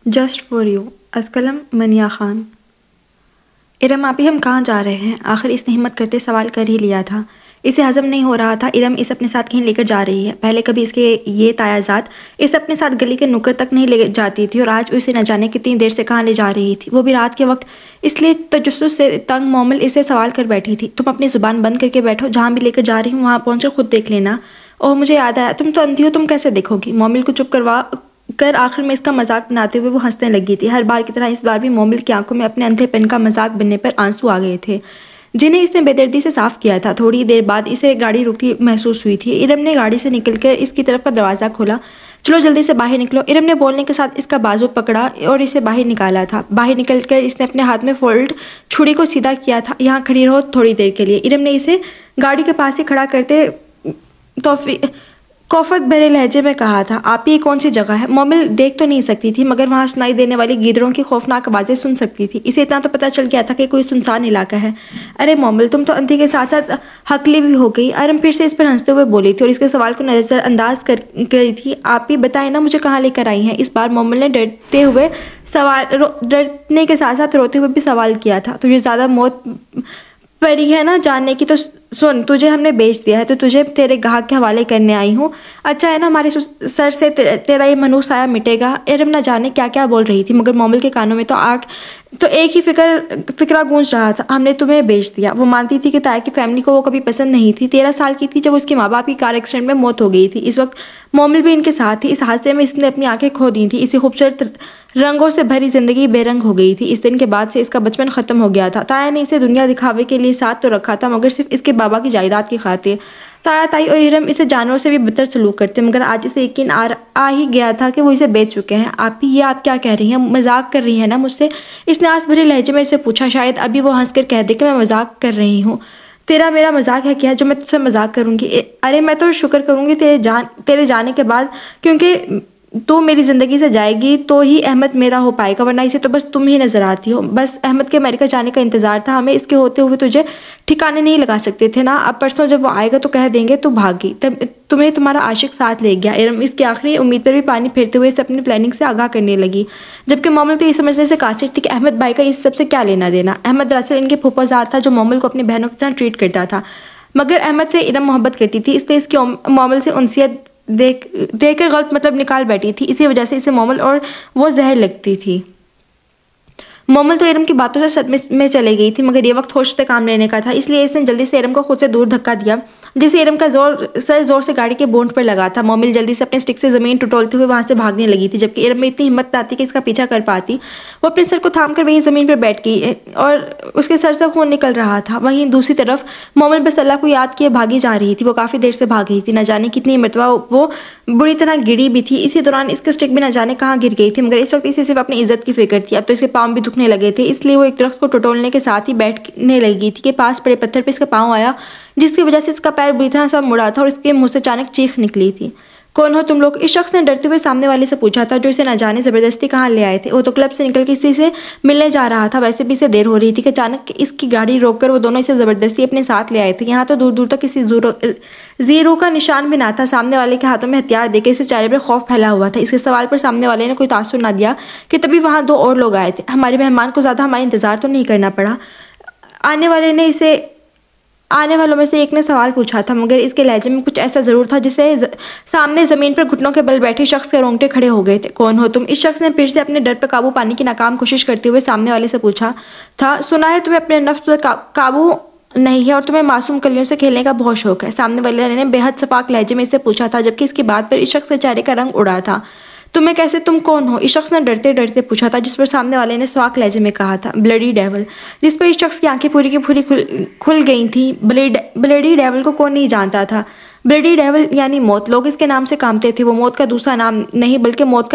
Just for you. अस्कलम मनिया खान। इरम आपी, हम कहाँ जा रहे हैं? आखिर इसने हिम्मत करते सवाल कर ही लिया था। इसे हजम नहीं हो रहा था इरम इसे अपने साथ कहीं लेकर जा रही है। पहले कभी इसके ये तायाजात इसे अपने साथ गली के नुक्कड़ तक नहीं ले जाती थी और आज उसे न जाने कितनी देर से कहाँ ले जा रही थी, वो भी रात के वक्त। इसलिए तजस्सुस से तंग मोमिल इसे सवाल कर बैठी थी। तुम अपनी ज़ुबान बंद करके बैठो, जहाँ भी लेकर जा रही हूँ वहाँ पहुँचकर खुद देख लेना। ओह, मुझे याद आया, तुम तो अंधी हो, तुम कैसे देखोगी? मोमिल को चुप करवा कर आखिर में इसका मजाक बनाते हुए वो हंसने लगी थी। हर बार की तरह इस बार भी मोमिल की आंखों में अपने अंधेपन का मजाक बनने पर आंसू आ गए थे, जिन्हें इसने बेदर्दी से साफ किया था। थोड़ी देर बाद इसे गाड़ी रुकती महसूस हुई थी। इरम ने गाड़ी से निकलकर इसकी तरफ का दरवाज़ा खोला। चलो जल्दी से बाहर निकलो। इरम ने बोलने के साथ इसका बाजू पकड़ा और इसे बाहर निकाला था। बाहर निकलकर इसने अपने हाथ में फोल्ड छुरी को सीधा किया था। यहाँ खड़ी रहो थोड़ी देर के लिए। इरम ने इसे गाड़ी के पास ही खड़ा करते तोहफी कौफत भरे लहजे में कहा था। आप ये कौन सी जगह है? मोमिल देख तो नहीं सकती थी, मगर वहाँ सुनाई देने वाली गीदड़ों की खौफनाक आवाज़ें सुन सकती थी। इसे इतना तो पता चल गया था कि कोई सुनसान इलाका है। अरे मोमिल, तुम तो अंधी के साथ साथ हकली भी हो गई। अरम फिर से इस पर हंसते हुए बोली थी और इसके सवाल को नज़रअंदाज कर गई थी। आप ही बताएं ना, मुझे कहाँ लेकर आई हैं? इस बार मोमिल ने डरने के साथ साथ रोते हुए भी सवाल किया था। तुझे ज़्यादा मौत परी है ना जानने की? तो सुन, तुझे हमने बेच दिया है तो तुझे तेरे ग्राहक के हवाले करने आई हूँ। अच्छा है ना, हमारे सर से तेरा ये मनूस साया मिटेगा। इरम न जाने क्या क्या बोल रही थी, मगर मोमिल के कानों में तो एक ही फिक्रा गूंज रहा था, हमने तुम्हें बेच दिया। वो मानती थी कि ताया की फैमिली को वो कभी पसंद नहीं थी। 13 साल की थी जब उसके माँ बाप की कार एक्सीडेंट में मौत हो गई थी। इस वक्त मोमिल भी इनके साथ थी। इस हादसे में इसने अपनी आंखें खो दी थी। इसे खूबसूरत रंगों से भरी जिंदगी बेरंग हो गई थी। इस दिन के बाद से इसका बचपन खत्म हो गया था। ताया ने इसे दुनिया दिखावे के लिए साथ तो रखा था, मगर सिर्फ इसके बाबा की जायदाद की खातिर। ताया ताई और इरम इसे जानवर से भी बदतर सलूक करते, मगर आज इसे यकीन आ ही गया था कि वो इसे बेच चुके हैं। आप ही, ये आप क्या कह रही हैं? मजाक कर रही हैं ना मुझसे? इसने आस भरे लहजे में इसे पूछा। शायद अभी वो हंसकर कह दे कि मैं मजाक कर रही हूँ। तेरा मेरा मजाक है क्या जो मैं तुझसे मजाक करूंगी? अरे मैं तो शुक्र करूंगी तेरे जाने के बाद, क्योंकि तो मेरी ज़िंदगी से जाएगी तो ही अहमद मेरा हो पाएगा, वरना इसे तो बस तुम ही नज़र आती हो। बस अहमद के अमेरिका जाने का इंतज़ार था हमें, इसके होते हुए तुझे ठिकाने नहीं लगा सकते थे ना। अब परसों जब वो आएगा तो कह देंगे तू भागी, तब तुम्हें तुम्हारा आशिक साथ ले गया। इरम इसकी आखिरी उम्मीद पर भी पानी फेरते हुए इसे अपनी प्लानिंग से आगाह करने लगी, जबकि मोमिल तो ये समझने से कासिर थी कि अहमद भाई का इस सबसे क्या लेना देना। अहमद दरअसल इनके फूफाजाद था जो मोमिल को अपनी बहनों की तरह ट्रीट करता था, मगर अहमद से इरम मोहब्बत करती थी, इसलिए इसकी मोमिल से उनसियत देखकर गलत मतलब निकाल बैठी थी। इसी वजह से इसे मोमिल और वो जहर लगती थी। मोमिल तो इरम की बातों से सदमे में चले गई थी, मगर ये वक्त होश से काम लेने का था, इसलिए इसने जल्दी से इरम को खुद से दूर धक्का दिया, जिससे इरम का सर जोर से गाड़ी के बोनट पर लगा था। मोमिल जल्दी से अपने स्टिक से जमीन टटोलते हुए वहां से भागने लगी थी, जबकि इरम में इतनी हिम्मत न थी कि इसका पीछा कर पाती। वो अपने सर को थाम कर वहीं जमीन पर बैठ गई और उसके सर से खून निकल रहा था। वहीं दूसरी तरफ मोमिल बस अल्लाह को याद किए भागी जा रही थी। वो काफी देर से भाग रही थी, न जाने कितनी मरतबा वो बुरी तरह गिरी भी थी। इसी दौरान इसका स्टिक भी न जाने कहाँ गिर गई थी, मगर इस वक्त इसे सिर्फ अपनी इज्जत की फिक्र थी। अब तो इसके पाँव भी दुखने लगे थे, इसलिए वो एक दरख्त को टटोलने के साथ ही बैठने लगी थी कि पास पड़े पत्थर पर इसका पाँव आया, जिसकी वजह से इसका पैर बुरी तरह सा मुड़ा था और इसके मुंह से अचानक चीख निकली थी। कौन हो तुम लोग? इस शख्स ने डरते हुए सामने वाले से पूछा था, जो इसे न जाने जबरदस्ती कहाँ ले आए थे। वो तो क्लब से निकल के इसी से मिलने जा रहा था। वैसे भी इसे देर हो रही थी कि अचानक इसकी गाड़ी रोककर वो दोनों इसे जबरदस्ती अपने साथ ले आए थे। यहाँ तो दूर दूर तक किसी जीरो का निशान भी ना था। सामने वाले के हाथों में हथियार देकर इसे चेहरे पर खौफ फैला हुआ था। इसके सवाल पर सामने वाले ने कोई तासुर ना दिया कि तभी वहाँ 2 और लोग आए थे। हमारे मेहमान को ज़्यादा हमारा इंतजार तो नहीं करना पड़ा। आने वालों में से एक ने सवाल पूछा था, मगर इसके लहजे में कुछ ऐसा जरूर था जिससे सामने जमीन पर घुटनों के बल बैठे शख्स के रोंगटे खड़े हो गए थे। कौन हो तुम? इस शख्स ने फिर से अपने डर पर काबू पाने की नाकाम कोशिश करते हुए सामने वाले से पूछा था। सुना है तुम्हें अपने नफ्स पर काबू नहीं है और तुम्हें मासूम कलियों से खेलने का बहुत शौक है, सामने वाले ने बेहद सपाक लहजे में इससे पूछा था, जबकि इसकी बात पर इस शख्स के चेहरे का रंग उड़ा था। तुम कौन हो? इस शख्स ने डरते डरते पूछा था, जिस पर सामने वाले ने स्वाक लहजे में कहा था, ब्लडी डेविल। जिस पर इस शख्स की आंखें पूरी की पूरी खुल गई थी। ब्लडी डेविल को कौन नहीं जानता था? ब्लडी डेविल यानी मौत। लोग इसके नाम से कामते थे। वो मौत का दूसरा नाम नहीं, बल्कि मौत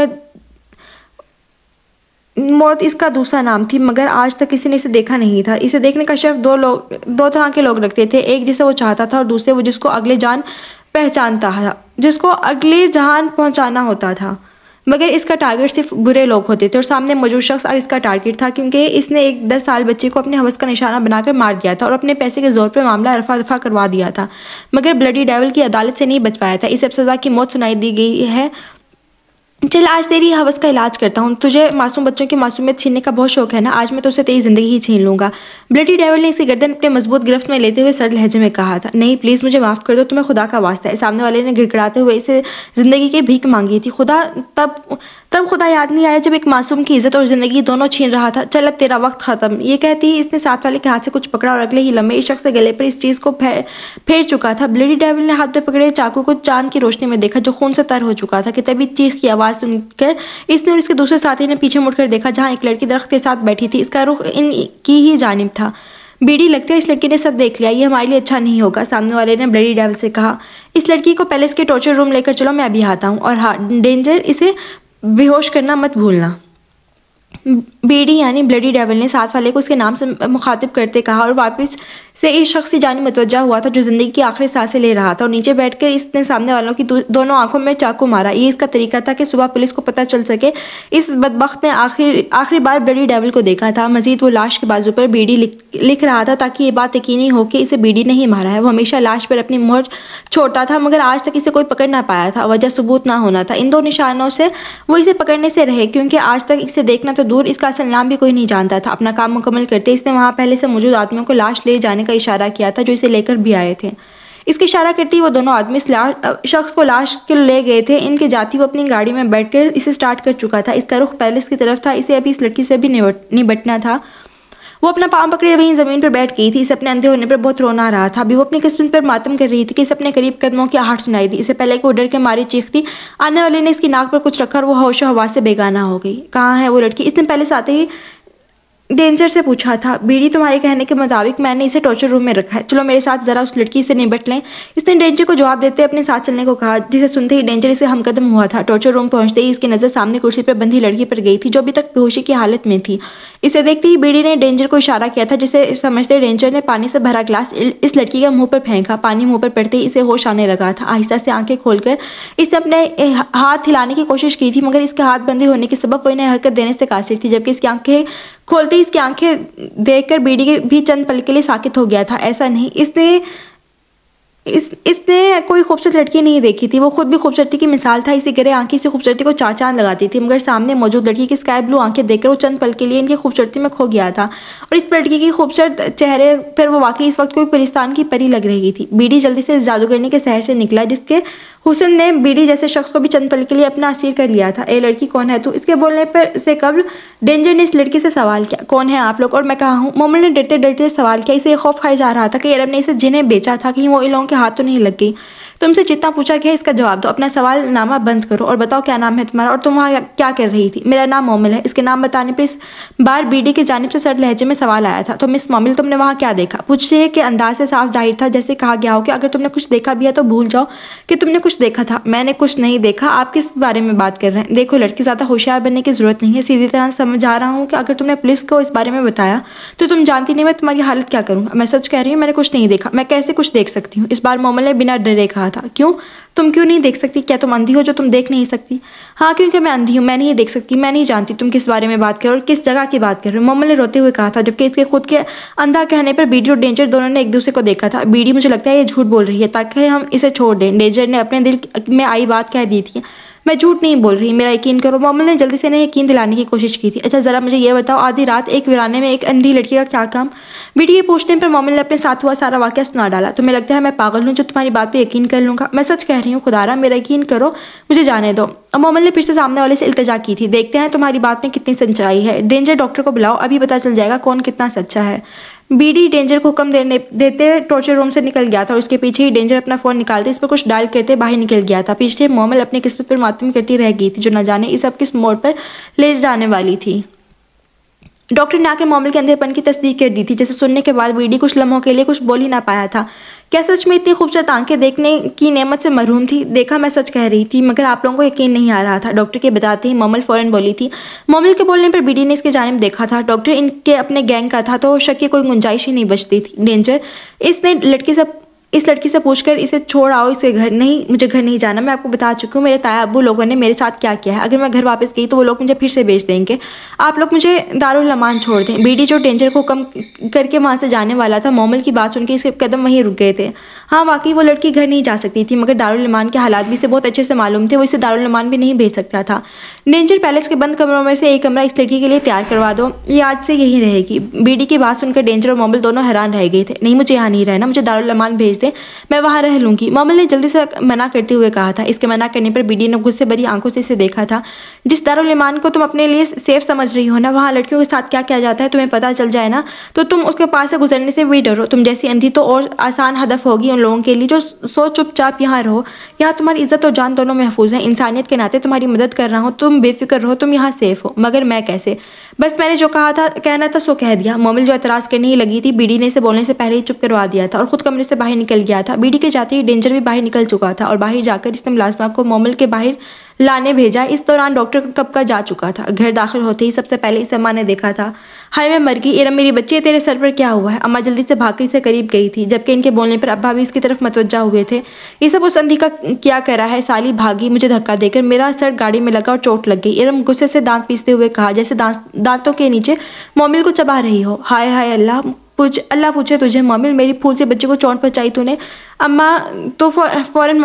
इसका दूसरा नाम थी, मगर आज तक किसी ने इसे देखा नहीं था। इसे देखने का शर्फ दो तरह के लोग रखते थे, एक जिसे वो चाहता था और दूसरे वो जिसको अगले जान पहचानता था, जिसको अगले जहान पहुंचाना होता था। मगर इसका टारगेट सिर्फ बुरे लोग होते थे और सामने मौजूद शख्स अब इसका टारगेट था, क्योंकि इसने एक 10 साल बच्चे को अपने हवस का निशाना बनाकर मार दिया था और अपने पैसे के जोर पर मामला रफा दफा करवा दिया था, मगर ब्लडी डेविल की अदालत से नहीं बच पाया था। इसे अब सजा की मौत सुनाई दी गई है, चल आज तेरी हवस का इलाज करता हूँ। तुझे मासूम बच्चों की मासूमियत छीनने का बहुत शौक है ना, आज मैं तो उसे तेरी जिंदगी ही छीन लूंगा। ब्लडी डेविल ने इसकी गर्दन अपने मजबूत गिरफ्त में लेते हुए सरल लहजे में कहा था। नहीं प्लीज मुझे माफ कर दो, तुम्हें खुदा का वास्ता है। सामने वाले ने गिड़गिड़ाते हुए इसे जिंदगी की भीख मांगी थी। खुदा तब खुदा याद नहीं आया जब एक मासूम की इज्जत और जिंदगी दोनों छीन रहा था। चल अब तेरा वक्त खत्म। ये कहती ही इसने साथ वाले के हाथ से कुछ पकड़ा और अगले ही लम्हे इस शख्स के गले पर इस चीज को फेर चुका था। ब्लडी डेविल ने हाथ में पकड़े चाकू को चांद की रोशनी में देखा जो खून से तर हो चुका था कि तभी चीख की आवाज सुनकर इसने और इसके दूसरे साथी ने पीछे मुड़कर देखा जहां एक लड़की दरख्त के साथ बैठी थी। इसका रुख इनकी ही जानिब था। बीड़ी लगता है इस लड़की ने सब देख लिया, ये हमारे लिए अच्छा नहीं होगा, सामने वाले ने ब्लडी डेविल से कहा। इस लड़की को पैलेस के टॉर्चर रूम लेकर चलो, मैं अभी आता हूँ। और हाँ डेंजर, इसे बेहोश करना मत भूलना। बीडी यानी ब्लडी डेविल ने साथ वाले को उसके नाम से मुखातिब करते कहा और वापस से इस शख्स की जानिब मुतवज्जा हुआ था जो जिंदगी की आखिरी सांसें ले रहा था। और नीचे बैठकर इसने सामने वालों की दोनों आंखों में चाकू मारा। ये इसका तरीका था कि सुबह पुलिस को पता चल सके इस बदबख्त ने आखिरी बार ब्लडी डेविल को देखा था। मजीद वो लाश के बाजू पर बीडी लिख रहा था ताकि ये बात यकीनी हो कि इसे बीडी ने ही मारा है। वो हमेशा लाश पर अपनी मोहर छोड़ता था मगर आज तक इसे कोई पकड़ ना पाया था। वजह सबूत ना होना था। इन दो निशानों से वो इसे पकड़ने से रहे क्योंकि आज तक इसे देखना तो दूर इसका असल नाम भी कोई नहीं जानता था। अपना काम मुकम्मल करते इसने वहां पहले से मौजूद आदमियों को लाश ले जाने का इशारा किया था जो इसे लेकर भी आए थे। इसके इशारा करते ही वो दोनों आदमी इस शख्स को लाश के ले गए थे। इनके जाती वो अपनी गाड़ी में बैठकर इसे स्टार्ट कर चुका था। इसका रुख पैलेस की तरफ था। इसे अभी इस लड़की से भी निपटना था। वो अपना पाँव पकड़े वहीं जमीन पर बैठ गई थी। इसे अपने अंधे होने पर बहुत रोना आ रहा था। अभी वो अपनी किस्मत पर मातम कर रही थी कि इसे अपने करीब कदमों की आहट सुनाई दी। इससे पहले कि वो डर के मारी चीखती, आने वाले ने इसकी नाक पर कुछ रखा और वो होशो हवा से बेगाना हो गई। कहाँ है वो लड़की? इसने पहले से आते ही डेंजर से पूछा था। बीड़ी तुम्हारे कहने के मुताबिक मैंने इसे टॉर्चर रूम में रखा है, चलो मेरे साथ जरा उस लड़की से निपट लें। इसने डेंजर को जवाब देते अपने साथ चलने को कहा जिसे सुनते ही डेंजर इसे हमकदम हुआ था। टॉर्चर रूम पहुंचते ही इसकी नजर सामने कुर्सी पर बंधी लड़की पर गई थी जो अभी तक बेहोशी की हालत में थी। इसे देखते ही बीड़ी ने डेंजर को इशारा किया था जिसे समझते डेंजर ने पानी से भरा ग्लास इस लड़की के मुंह पर फेंका। पानी मुंह पर पड़ते ही इसे होश आने लगा था। आहिस्ता से आंखें खोलकर इसने अपने हाथ हिलाने की कोशिश की थी मगर इसके हाथ बंधे होने के सबब वो इन्हें हरकत देने से कासिर थी। जबकि इसकी आंखें खोलते ही इसकी आंखें देखकर बीडी भी चंद पल के लिए साकित हो गया था। ऐसा नहीं, इसने कोई खूबसूरत लड़की नहीं देखी थी। वो खुद भी खूबसूरती की मिसाल था। इसी गिरे आंखें से खूबसूरती को चार चांद लगाती थी मगर सामने मौजूद लड़की की स्काई ब्लू आंखें देखकर वो चंद पल के लिए इनकी खूबसूरती में खो गया था। और इस लड़की की खूबसूरत चेहरे पर वो वाकई इस वक्त कोई परिस्तान की परी लग रही थी। बीडी जल्दी से जादूगरनी के शहर से निकला जिसके हुस्न ने बीडी जैसे शख्स को भी चंद पल के लिए अपना असीर कर लिया था। ए लड़की कौन है तू? इसके बोलने पर से कबल डेंजर ने इस लड़की से सवाल किया, कौन है आप लोग और मैं कहाँ हूँ? मोमिन ने डरते डरते सवाल किया। इसे खौफ खाई जा रहा था कि अरब ने इसे जिन्हें बेचा था कहीं वो इन लोगों के हाथ तो नहीं लग गई। तुमसे जितना पूछा गया इसका जवाब दो। अपना सवाल नामा बंद करो और बताओ क्या नाम है तुम्हारा और तुम वहाँ क्या कर रही थी? मेरा नाम मोमिल है। इसके नाम बताने पर इस बार बीडी की जानिब से सर्द लहजे में सवाल आया था। तो मिस मोमिल तुमने वहाँ क्या देखा? पूछने के अंदाज से साफ जाहिर था जैसे कहा गया हो कि अगर तुमने कुछ देखा भी है तो भूल जाओ कि तुमने कुछ देखा था। मैंने कुछ नहीं देखा। आप किस बारे में बात कर रहे हैं? देखो लड़की ज़्यादा होशियार बनने की जरूरत नहीं है। सीधी तरह समझा रहा हूँ कि अगर तुमने पुलिस को इस बारे में बताया तो तुम जानती नहीं मैं तुम्हारी हालत क्या करूँगा। मैं सच कह रही हूँ, मैंने कुछ नहीं देखा। मैं कैसे कुछ देख सकती हूँ? इस बार मोमिल ने बिना डरे कहा था। क्यों? तुम क्यों नहीं देख सकती? क्या तुम अंधी हो जो तुम देख नहीं सकती? हाँ क्योंकि मैं अंधी हूँ, मैं नहीं देख सकती। मैं नहीं जानती तुम किस बारे में बात कर रहे हो और किस जगह की बात कर रहे हो। मोमिल ने रोते हुए कहा था जबकि इसके खुद के अंधा कहने पर बीडी और डेंजर दोनों ने एक दूसरे को देखा था। बीडी मुझे लगता है ये झूठ बोल रही है ताकि हम इसे छोड़ दें। डेंजर ने अपने दिल में आई बात कह दी थी। मैं झूठ नहीं बोल रही, मेरा यकीन करो। मोमिल ने जल्दी से इन्हें यकीन दिलाने की कोशिश की थी। अच्छा जरा मुझे ये बताओ आधी रात एक वीराने में एक अंधी लड़की का क्या काम? बीडी के पूछने पर मोमिल ने अपने साथ हुआ सारा वाकया सुना डाला। तुम्हें लगता है मैं पागल हूँ जो तुम्हारी बात पे यकीन कर लूँगा? मैं सच कह रही हूँ, खुदारा मेरा यकीन करो, मुझे जाने दो। अब मोमिल ने फिर से सामने वाले से इल्तिजा की थी। देखते हैं तुम्हारी बात में कितनी सच्चाई है। डेंजर डॉक्टर को बुलाओ, अभी पता चल जाएगा कौन कितना सच्चा है। बीडी डेंजर को हुक्म देते टॉर्चर रूम से निकल गया था और उसके पीछे ही डेंजर अपना फोन निकालते इस पर कुछ डायल करते बाहर निकल गया था। पीछे मोमिल अपनी किस्मत पर मातम करती रह गई थी जो न जाने इस सब किस मोड़ पर ले जाने वाली थी। डॉक्टर ने आकर मोमिल के अंधेपन की तस्दीक कर दी थी जिसे सुनने के बाद बीडी कुछ लम्हों के लिए कुछ बोल ही ना पाया था। क्या सच में इतनी खूबसूरत आंखें देखने की नेमत से महरूम थी? देखा मैं सच कह रही थी मगर आप लोगों को यकीन नहीं आ रहा था। डॉक्टर के बताते ही मोमिल फौरन बोली थी। मोमिल के बोलने पर बीडी ने इसके जानिब देखा था। डॉक्टर इनके अपने गैंग का था तो शक की कोई गुंजाइश ही नहीं बचती थी। डेंजर इसने लड़की से इस लड़की से पूछकर इसे छोड़ आओ इसे घर। नहीं, मुझे घर नहीं जाना, मैं आपको बता चुकी हूँ मेरे ताया अब्बू लोगों ने मेरे साथ क्या किया है। अगर मैं घर वापस गई तो वो लोग मुझे फिर से बेच देंगे। आप लोग मुझे दारुल अमान छोड़ दें। बीडी जो डेंजर को कम करके वहाँ से जाने वाला था, मोमिल की बात सुनकर इसके कदम वहीं रुक गए थे। हाँ, वाकई वो लड़की घर नहीं जा सकती थी, मगर दारुल अमान के हालात भी इसे बहुत अच्छे से मालूम थे। वो इसे दारुल अमान भी नहीं भेज सकता था। डेंजर पैलेस के बंद कमरों में से एक कमरा इस लड़की के लिए तैयार करवा दो, ये आज से यही रहेगी। बीडी की बात सुनकर डेंजर और मोमिल दोनों हैरान रह गए थे। नहीं, मुझे यहाँ नहीं रहना, मुझे दारुल अमान भेज दे, मैं वहाँ रह लूंगी। मोमिल ने जल्दी से मना करते हुए कहा था। इसके मना करने पर बीडी ने गुस्से भरी आंखों से इसे देखा था। जिस दारुल अमान को तुम अपने लिए सेफ समझ रही हो ना, वहाँ लड़कियों के साथ क्या किया जाता है तुम्हें पता चल जाए ना, तो तुम उसके पास से गुजरने से भी डरो। तुम जैसी अंधी तो और आसान हदफ होगी उन लोगों के लिए जो सो चुपचाप यहाँ रहो। यहाँ तुम्हारी इज्जत और जान दोनों महफूज है। इंसानियत के नाते तुम्हारी मदद कर रहा हूँ, तुम बेफिक्र रहो, तुम यहाँ सेफ हो। मगर मैं कैसे? बस मैंने जो कहा था कहना था सो कह दिया। मोमिल जो एतराज करने ही लगी थी, बीडी ने इसे बोलने से पहले ही चुप करवा दिया था और खुद कमरे से बाहर निकल गया था। बीडी के जाते ही डेंजर भी बाहर निकल चुका था और बाहर जाकर इसने मुलाजमा को मोमिल के बाहर लाने भेजा। इस दौरान डॉक्टर कब का जा चुका था। घर दाखिल होते ही सबसे पहले इस अम्मा ने देखा था। हाय मैं मर गई। इरम मेरी बच्ची, तेरे सर पर क्या हुआ है? अम्मा जल्दी से भागकर इससे करीब गई थी, जबकि इनके बोलने पर अब्बा भी इसकी तरफ मतवज्जा हुए थे। ये सब उस अंधी का क्या करा है? साली भागी मुझे धक्का देकर, मेरा सर गाड़ी में लगा और चोट लग गई। इरम गुस्से से दांत पीसते हुए कहा, जैसे दांतों के नीचे मोमिल को चबा रही हो। हाय हाय अल्लाह पूछे तुझे मोमिल, मेरी फूल से बच्चे को चोट पहुंचाई तूने। अम्मा तो फौरन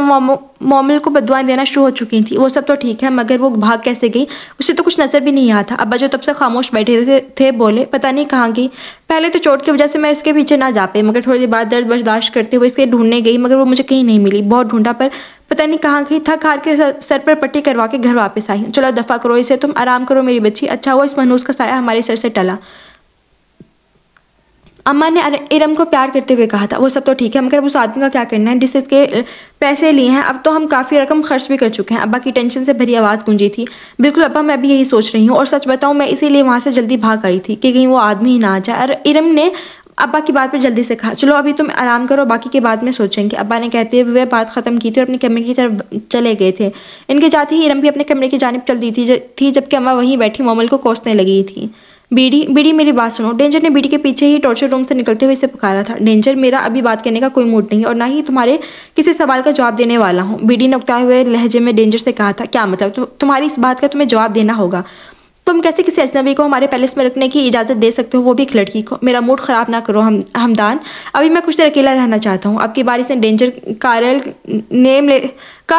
मोमिल को बददुआएं देना शुरू हो चुकी थी। वो सब तो ठीक है, मगर वो भाग कैसे गई? उसे तो कुछ नजर भी नहीं आता। अब्बा जो तब से खामोश बैठे थे बोले, पता नहीं कहाँ गई। पहले तो चोट की वजह से मैं इसके पीछे ना जा पाई, मगर थोड़ी देर बाद दर्द बर्दाश्त करते हुए इसके ढूंढने गई, मगर वो मुझे कहीं नहीं मिली। बहुत ढूंढा पर पता नहीं कहाँ गई। थक हार के सर पर पट्टी करवा के घर वापस आई। चलो दफा करो इसे, तुम आराम करो मेरी बच्ची। अच्छा हुआ इस मनहूस का साया हमारे सर से टला। अम्मा ने इरम को प्यार करते हुए कहा था। वो सब तो ठीक है, मगर उस आदमी का क्या करना है जिससे इसके पैसे लिए हैं? अब तो हम काफ़ी रकम खर्च भी कर चुके हैं। अब्बा की टेंशन से भरी आवाज़ गूंजी थी। बिल्कुल अब्बा, मैं भी यही सोच रही हूँ, और सच बताऊँ मैं इसीलिए वहाँ से जल्दी भाग आई थी कि कहीं वो आदमी ही ना आ जाए। और इरम ने अब्बा की बात पर जल्दी से कहा, चलो अभी तुम आराम करो, बाकी के बाद में सोचेंगे। अब्बा ने कहते हुए बात खत्म की थी और अपने कमरे की तरफ चले गए थे। इनके जाते ही इरम भी अपने कमरे की जानिब चल दी थी जबकि अम्मा वहीं बैठी मोमिल को कोसने लगी थी। बीडी मेरी बात सुनो। डेंजर ने बीडी के पीछे ही टॉर्चर रूम से निकलते हुए इसे पुकारा था। डेंजर, मेरा अभी बात करने का कोई मूड नहीं और ना ही तुम्हारे किसी सवाल का जवाब देने वाला हूँ। बीडी ने उकताए हुए लहजे में डेंजर से कहा था। क्या मतलब? तुम्हारी इस बात का तुम्हें जवाब देना होगा। तुम कैसे किसी अजनबी को हमारे पैलेस में रखने की इजाज़त दे सकते हो, वो भी एक लड़की को? मेरा मूड ख़राब ना करो हमदान, अभी मैं कुछ देर अकेला रहना चाहता हूँ। अब की बारी से डेंजर का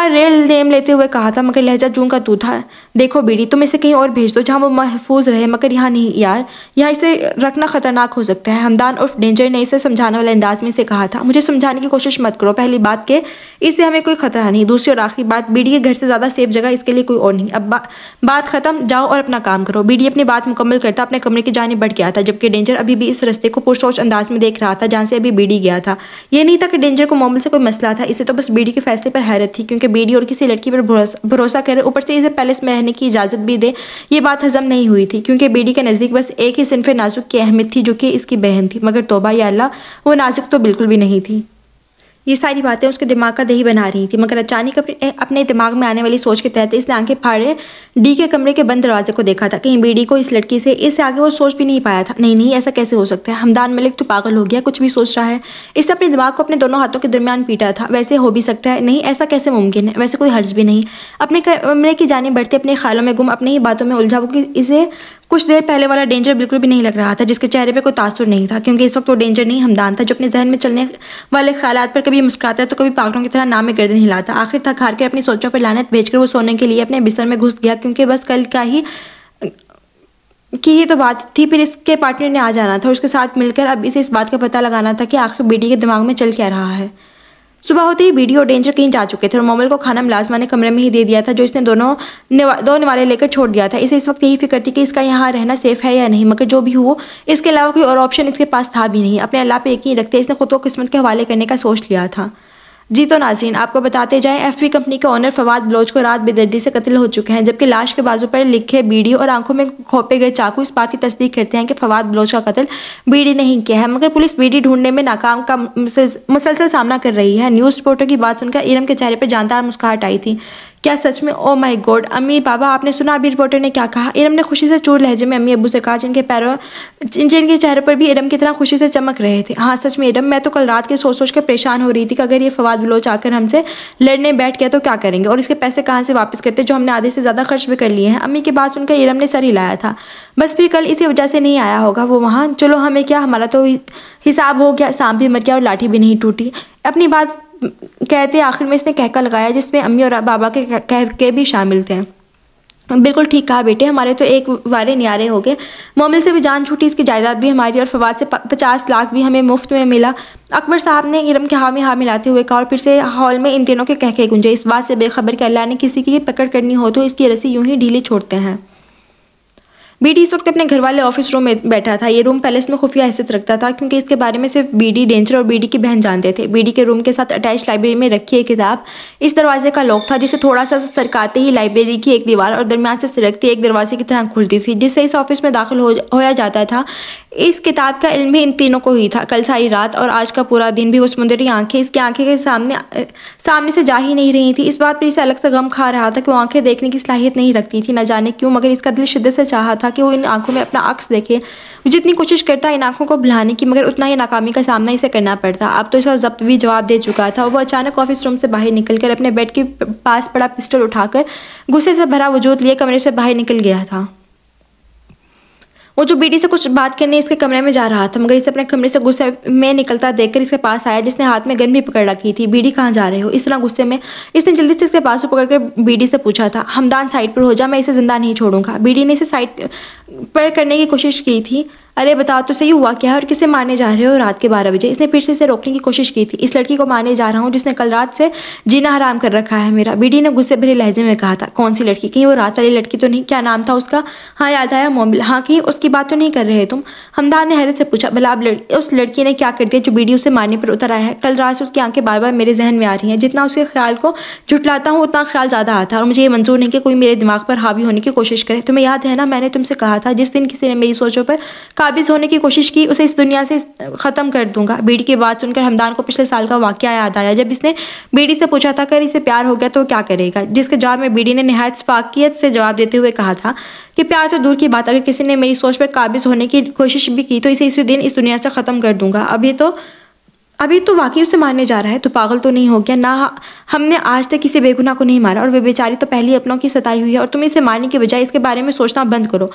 रेल नेम लेते हुए कहा था, मगर लहजा जूं का तू था। देखो बीडी, तुम इसे कहीं और भेज दो जहाँ वो महफूज रहे, मगर यहाँ नहीं यार, यहाँ इसे रखना खतरनाक हो सकता है। हमदान उर्फ डेंजर ने इसे समझाने वाले अंदाज में इसे कहा था। मुझे समझाने की कोशिश मत करो। पहली बात के इससे हमें कोई खतरा नहीं, दूसरी और आखिरी बात, बीडी के घर से ज़्यादा सेफ जगह इसके लिए कोई और नहीं। अब बात खत्म, जाओ और अपना काम करो। बीडी अपनी बात मुकम्मल करता अपने कमरे की जानिब बढ़ गया था, जबकि डेंजर अभी भी इस रस्ते को पुरसोच अंदाज में देख रहा था जहाँ से अभी बीडी गया था। ये नहीं था कि डेंजर को मोमिल से कोई मसला था, इसे तो बस बीडी के फैसले पर हैरत थी, क्योंकि बीडी और किसी लड़की पर भरोसा करे, ऊपर से इसे पैलेस में रहने की इजाज़त भी दे। ये बात हजम नहीं हुई थी, क्योंकि बीडी के नज़दीक बस एक ही सिनफ़े नाजुक की अहमियत थी, जो कि इसकी बहन थी। मगर तौबा या अल्लाह, वो नाजुक तो बिल्कुल भी नहीं थी। ये सारी बातें उसके दिमाग का दही बना रही थी, मगर अचानक अपने दिमाग में आने वाली सोच के तहत इसने आंखें फाड़े डी के कमरे के बंद दरवाजे को देखा था। कहीं बीडी को इस लड़की से इससे आगे वो सोच भी नहीं पाया था। नहीं, ऐसा कैसे हो सकता है? हमदान मलिक तो पागल हो गया, कुछ भी सोच रहा है। इसने अपने दिमाग को अपने दोनों हाथों के दरमियान पीटा था। वैसे हो भी सकता है, नहीं ऐसा कैसे मुमकिन है? वैसे कोई हर्ज भी नहीं। अपने कमरे की जानिब बढ़ते अपने ख्यालों में गुम, अपने ही बातों में उलझा, वो इसे कुछ देर पहले वाला डेंजर बिल्कुल भी नहीं लग रहा था, जिसके चेहरे पे कोई तासुर नहीं था, क्योंकि इस वक्त वो डेंजर नहीं हमदान था, जो अपने जहन में चलने वाले ख्यालात पर कभी मुस्कुराता है तो कभी पागलों की तरह नाम में गर्दन हिलाता। आखिर थक हार के अपनी सोचों पर लानत भेजकर वो सोने के लिए अपने बिस्तर में घुस गया, क्योंकि बस कल की तो बात थी। फिर इसके पार्टनर ने आ जाना था और उसके साथ मिलकर अब इसे इस बात का पता लगाना था कि आखिर बीडी के दिमाग में चल क्या रहा है। सुबह होते ही बीडी और डेंजर कहीं जा चुके थे और मोमिल को खाना मुलाजमा ने कमरे में ही दे दिया था, जो इसने दो निवाले लेकर छोड़ दिया था। इसे इस वक्त यही फिक्र थी कि इसका यहाँ रहना सेफ है या नहीं, मगर जो भी हो, इसके अलावा कोई और ऑप्शन इसके पास था भी नहीं। अपने अल्लाह पे यकीन रखते इसने खुद को किस्मत के हवाले करने का सोच लिया था। जी तो नाज़रीन, आपको बताते जाएं, एफबी कंपनी के ओनर फवाद बलोच को रात बेदर्दी से कत्ल हो चुके हैं, जबकि लाश के बाजू पर लिखे बीडी और आंखों में खोपे गए चाकू इस बात की तस्दीक करते हैं कि फवाद बलोच का कत्ल बीडी ने ही किया है। मगर पुलिस बीडी ढूंढने में नाकाम का मुसलसल सामना कर रही है। न्यूज़ रिपोर्टर की बात सुनकर इरम के चेहरे पर जानदार मुस्कुराहट आई थी। क्या सच में? Oh my God! अम्मी पापा आपने सुना अभी रिपोर्टर ने क्या कहा? इरम ने खुशी से चोर लहजे में अम्मी अब्बू से कहा, जिनके चेहरे पर भी इरम की तरह खुशी से चमक रहे थे। हाँ सच में इरम, मैं तो कल रात के सोच सोच कर परेशान हो रही थी कि अगर ये फवाद बलोच आकर हमसे लड़ने बैठ गया तो क्या करेंगे, और इसके पैसे कहाँ से वापस करते जो हमने आधे से ज़्यादा खर्च भी कर लिए हैं। अम्मी की बात सुनकर इरम ने सर हिलाया था। बस फिर कल इसी वजह से नहीं आया होगा वो वहाँ। चलो हमें क्या, हमारा तो हिसाब हो गया, सांप भी मर गया और लाठी भी नहीं टूटी। अपनी बात कहते आखिर में इसने कहका लगाया जिसमें अम्मी और बाबा के कह के भी शामिल थे। बिल्कुल ठीक कहा बेटे, हमारे तो एक वारे न्यारे हो गए। मोमिल से भी जान छूटी, इसकी जायदाद भी हमारी, और फवाद से 50 लाख भी हमें मुफ्त में मिला। अकबर साहब ने इरम के हाँ में हाँ मिलाते हुए कहा, और फिर से हॉल में इन तीनों के कहके गूंजे, इस बात से बेखबर कि अल्लाह ने किसी की पकड़ करनी हो तो इसकी रस्सी यूं ही ढीली छोड़ते हैं। बीडी इस वक्त अपने घर वाले ऑफिस रूम में बैठा था। ये रूम पैलेस में खुफिया हैसियत रखता था क्योंकि इसके बारे में सिर्फ बीडी, डेंजर और बीडी की बहन जानते थे। बीडी के रूम के साथ अटैच लाइब्रेरी में रखी एक किताब इस दरवाजे का लॉक था, जिसे थोड़ा सा सरकाते ही लाइब्रेरी की एक दीवार और दरमियान से सिरकती एक दरवाजे की तरह खुलती थी, जिससे इस ऑफिस में दाखिल होया जाता था। इस किताब का इल्म भी इन तीनों को ही था। कल सारी रात और आज का पूरा दिन भी वो समुद्री आंखें इसकी आंखें के सामने से जा ही नहीं रही थी। इस बात पर इसे अलग से गम खा रहा था कि वो आंखें देखने की सलाहियत नहीं रखती थी, न जाने क्यों, मगर इसका दिल शिद्दत से चाहा था कि वो इन आंखों में अपना अक्स देखे। जितनी कोशिश करता इन आंखों को भुलाने की, मगर उतना ही नाकामी का सामना इसे करना पड़ता। अब तो इसका जब्त भी जवाब दे चुका था। वो अचानक ऑफिस रूम से बाहर निकलकर अपने बेड के पास पड़ा पिस्टल उठाकर गुस्से से भरा वजूद लिए कमरे से बाहर निकल गया था। वो जो बीडी से कुछ बात करने इसके कमरे में जा रहा था, मगर इसे अपने कमरे से गुस्से में निकलता देखकर इसके पास आया, जिसने हाथ में गन भी पकड़ रखी थी। बीडी कहाँ जा रहे हो? इस तरह गुस्से में इसने जल्दी से इसके पास पकड़कर बीडी से पूछा था। हमदान साइड पर हो जा, मैं इसे जिंदा नहीं छोड़ूंगा। बीडी ने इसे साइड पर करने की कोशिश की थी। अरे बताओ तो सही, हुआ क्या है और किसे मारने जा रहे हो रात के 12 बजे? इसने फिर से इसे रोकने की कोशिश की थी। इस लड़की को मारने जा रहा हूँ जिसने कल रात से जीना हराम कर रखा है मेरा, बीडी ने गुस्से भरे लहजे में कहा था। कौन सी लड़की? कहीं वो रात वाली लड़की तो नहीं? क्या नाम था उसका? हाँ याद आया, मोमिल। हाँ कहीं उसकी बात तो नहीं कर रहे तुम? हमदान ने हैरत से पूछा। भला अब उस लड़की ने क्या कर दिया जो बीडी उसे मारने पर उतर आया है? कल रात से उसकी आंखें बार बार मेरे जहन में आ रही हैं। जितना उसके ख्याल को झुटलाता हूँ उतना ख्याल ज़्यादा आता है, और मुझे ये मंजूर नहीं कि कोई मेरे दिमाग पर हावी होने की कोशिश करे। तुम्हें याद है ना, मैंने तुमसे कहा था जिस दिन किसी ने मेरी सोचों पर काबिज होने की कोशिश की उसे इस दुनिया से ख़त्म कर दूंगा। बीडी की बात सुनकर हमदान को पिछले साल का वाकया याद आया, जब इसने बीडी से पूछा था अगर इसे प्यार हो गया तो क्या करेगा, जिसके जवाब में बीडी ने निहायत शफाकियत से जवाब देते हुए कहा था कि प्यार तो दूर की बात, अगर किसी ने मेरी सोच पर काबिज होने की कोशिश भी की तो इसे इसी दिन इस दुनिया से ख़त्म कर दूंगा। अभी तो वाकई उसे मारने जा रहा है, तो पागल तो नहीं हो गया ना? हमने आज तक किसी बेगुनाह को नहीं मारा, और वे बेचारी तो पहले अपनों की सताई हुई है, और तुम इसे मारने की बजाय इसके बारे में सोचना बंद करो।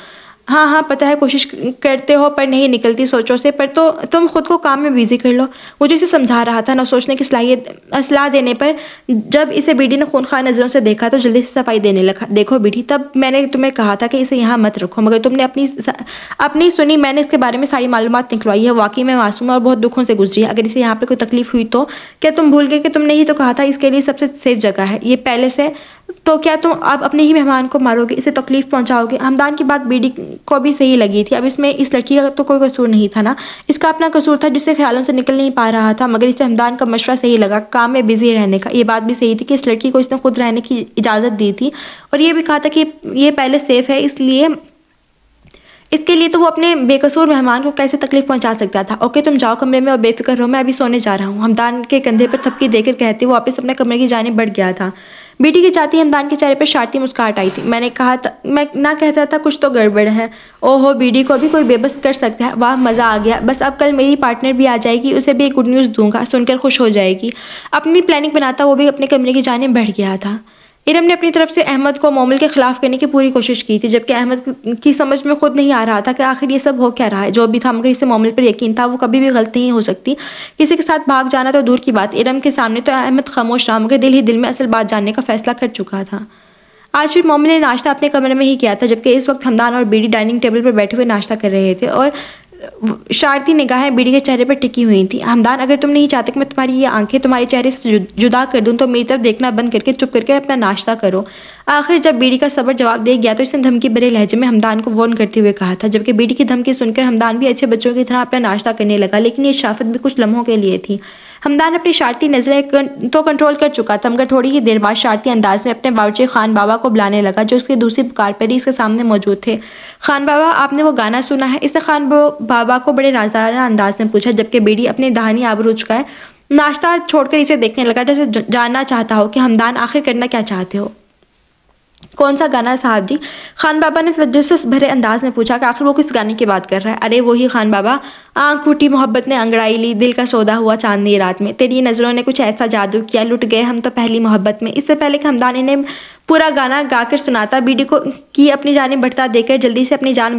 हाँ हाँ पता है कोशिश करते हो पर नहीं निकलती सोचों से, पर तो तुम खुद को काम में बिजी कर लो। वो जो इसे समझा रहा था ना सोचने की सलाह देने पर जब इसे बीडी ने खूनखार नज़रों से देखा तो जल्दी से सफाई देने लगा। देखो बीडी, तब मैंने तुम्हें कहा था कि इसे यहाँ मत रखो, मगर तुमने अपनी सुनी। मैंने इसके बारे में सारी मालूमात निकलवाई है। वाकई में मासूम और बहुत दुखों से गुजरी है। अगर इसे यहाँ पर कोई तकलीफ हुई तो क्या तुम भूल गए कि तुमने ही तो कहा था इसके लिए सबसे सेफ जगह है ये पैलेस है? तो क्या तुम अब अपने ही मेहमान को मारोगे, इसे तकलीफ पहुंचाओगे? हमदान की बात बीडी को भी सही लगी थी। अब इसमें इस लड़की का तो कोई कसूर नहीं था ना, इसका अपना कसूर था जिससे ख्यालों से निकल नहीं पा रहा था, मगर इसे हमदान का मशवरा सही लगा, काम में बिजी रहने का। ये बात भी सही थी कि इस लड़की को इसने खुद रहने की इजाज़त दी थी, और ये भी कहा था कि ये पहले सेफ है, इसलिए इसके लिए तो वो अपने बेकसूर मेहमान को कैसे तकलीफ पहुंचा सकता था। ओके तुम जाओ कमरे में और बेफिक्र रहो, मैं अभी सोने जा रहा हूँ। हमदान के कंधे पर थपकी देकर कहते वो वापस अपने कमरे की जानिब बढ़ गया था। बीडी की जाती हमदान के चेहरे पर शारती मुस्कुराहट आई थी। मैं ना कहता था कुछ तो गड़बड़ है। ओहो, बीडी को भी कोई बेबस कर सकता है? वाह मज़ा आ गया। बस अब कल मेरी पार्टनर भी आ जाएगी, उसे भी एक गुड न्यूज़ दूंगा, सुनकर खुश हो जाएगी। अपनी प्लानिंग बनाता वो भी अपने कमरे की जानिब बढ़ गया था। इरम ने अपनी तरफ से अहमद को मोमिल के खिलाफ करने की पूरी कोशिश की थी, जबकि अहमद की समझ में खुद नहीं आ रहा था कि आखिर ये सब हो क्या रहा है। जो भी था, मगर इसे मोमिल पर यकीन था वो कभी भी गलत नहीं हो सकती। किसी के साथ भाग जाना तो दूर की बात, इरम के सामने तो अहमद खामोश रहा, मगर दिल ही दिल में असल बात जानने का फैसला कर चुका था। आज फिर मोमिल ने नाश्ता अपने कमरे में ही किया था, जबकि इस वक्त हमदान और बीडी डाइनिंग टेबल पर बैठे हुए नाश्ता कर रहे थे, और शारती निगाहें बीडी के चेहरे पर टिकी हुई थी। हमदान, अगर तुम नहीं चाहते कि मैं तुम्हारी ये आंखें तुम्हारे चेहरे से जुदा कर दूं तो मेरी तरफ देखना बंद करके चुप करके अपना नाश्ता करो। आखिर जब बीडी का सबर जवाब दे गया तो इसने धमकी भरे लहजे में हमदान को वार्न करते हुए कहा था, जबकि बीडी की धमकी सुनकर हमदान भी अच्छे बच्चों की तरह अपना नाश्ता करने लगा, लेकिन ये शराफत भी कुछ लम्हों के लिए थी। हमदान अपनी शारती नज़रें तो कंट्रोल कर चुका था, मगर थोड़ी ही देर बाद शारती अंदाज में अपने बावर्ची खान बाबा को बुलाने लगा, जो उसकी दूसरी पुकार पर ही इसके सामने मौजूद थे। खान बाबा, आपने वो गाना सुना है? इसने खान बाबा को बड़े राजदाराना अंदाज में पूछा, जबकि बीडी अपने दाहिनी आबरू झुकाए नाश्ता छोड़कर इसे देखने लगा, जैसे जानना चाहता हो कि हमदान आखिर करना क्या चाहते हो। कौन सा गाना साहब जी? खान बाबा ने तजस्सुस भरे अंदाज में पूछा कि आखिर वो किस गाने की बात कर रहा है। अरे वही खान बाबा, आंख फूटी मोहब्बत ने अंगड़ाई ली, दिल का सौदा हुआ चांदनी रात में, तेरी नजरों ने कुछ ऐसा जादू किया, लुट गए हम तो पहली मोहब्बत में। इससे पहले कि हमदानी ने पूरा गाना गाकर सुनाता, बीडी को की अपनी जान बढ़ता देकर जल्दी से अपनी जान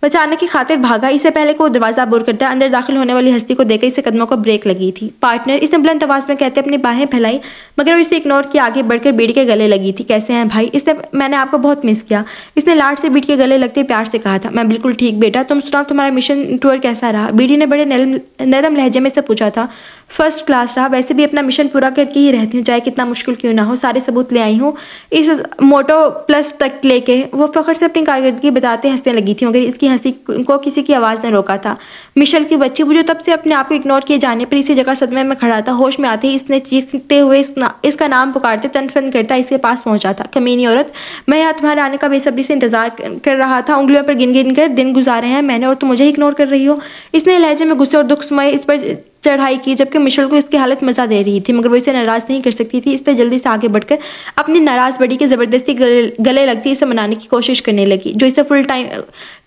बचाने की खातिर भागा। इससे पहले को दरवाजा बोर करता, अंदर दाखिल होने वाली हस्ती को देखकर इसे कदमों को ब्रेक लगी थी। पार्टनर, इसने बुलंद आवाज में कहते अपनी बाहें फैलाई, मगर वो इसे इग्नोर किया, आगे बढ़कर बीडी के गले लगी थी। कैसे हैं भाई? इसने मैंने आपको बहुत मिस किया। इसने लाड से बीडी के गले लगते प्यार से कहा था। मैं बिल्कुल ठीक बेटा, तुम सुनाओ तुम्हारा मिशन टूर कैसा रहा? बीडी ने बड़े नरम लहजे में से पूछा था। फर्स्ट क्लास रहा, वैसे भी अपना मिशन पूरा करके ही रहती हूँ, चाहे कितना मुश्किल क्यों ना हो। सारे सबूत ले आई हूँ इस मोटो प्लस तक लेके। वो फखर से अपनी कारकर्दगी बताते हंसने लगी थी, मगर इसकी हंसी को किसी की आवाज़ ने रोका था। मिशेल की बच्ची, वो जो तब से अपने आप को इग्नोर किए जाने पर इसी जगह सदमे में खड़ा था। होश में आते ही इसने चीखते हुए इसका नाम पुकारते तन करता इसके पास पहुंचा था। कमीनी औरत, मैं यहाँ तुम्हारे आने का बेसब्री से इंतजार कर रहा था, उंगलियों पर गिन गिन कर दिन गुजारे हैं मैंने, और तुम मुझे इग्नोर कर रही हो। इसने लहजे में गुस्से और दुख समय इस पर चढ़ाई की, जबकि मिशेल को इसकी हालत मजा दे रही थी, मगर वो इसे नाराज नहीं कर सकती थी। इसने जल्दी से आगे बढ़कर अपनी नाराज बड़ी के जबरदस्ती गले लगती इसे मनाने की कोशिश करने लगी, जो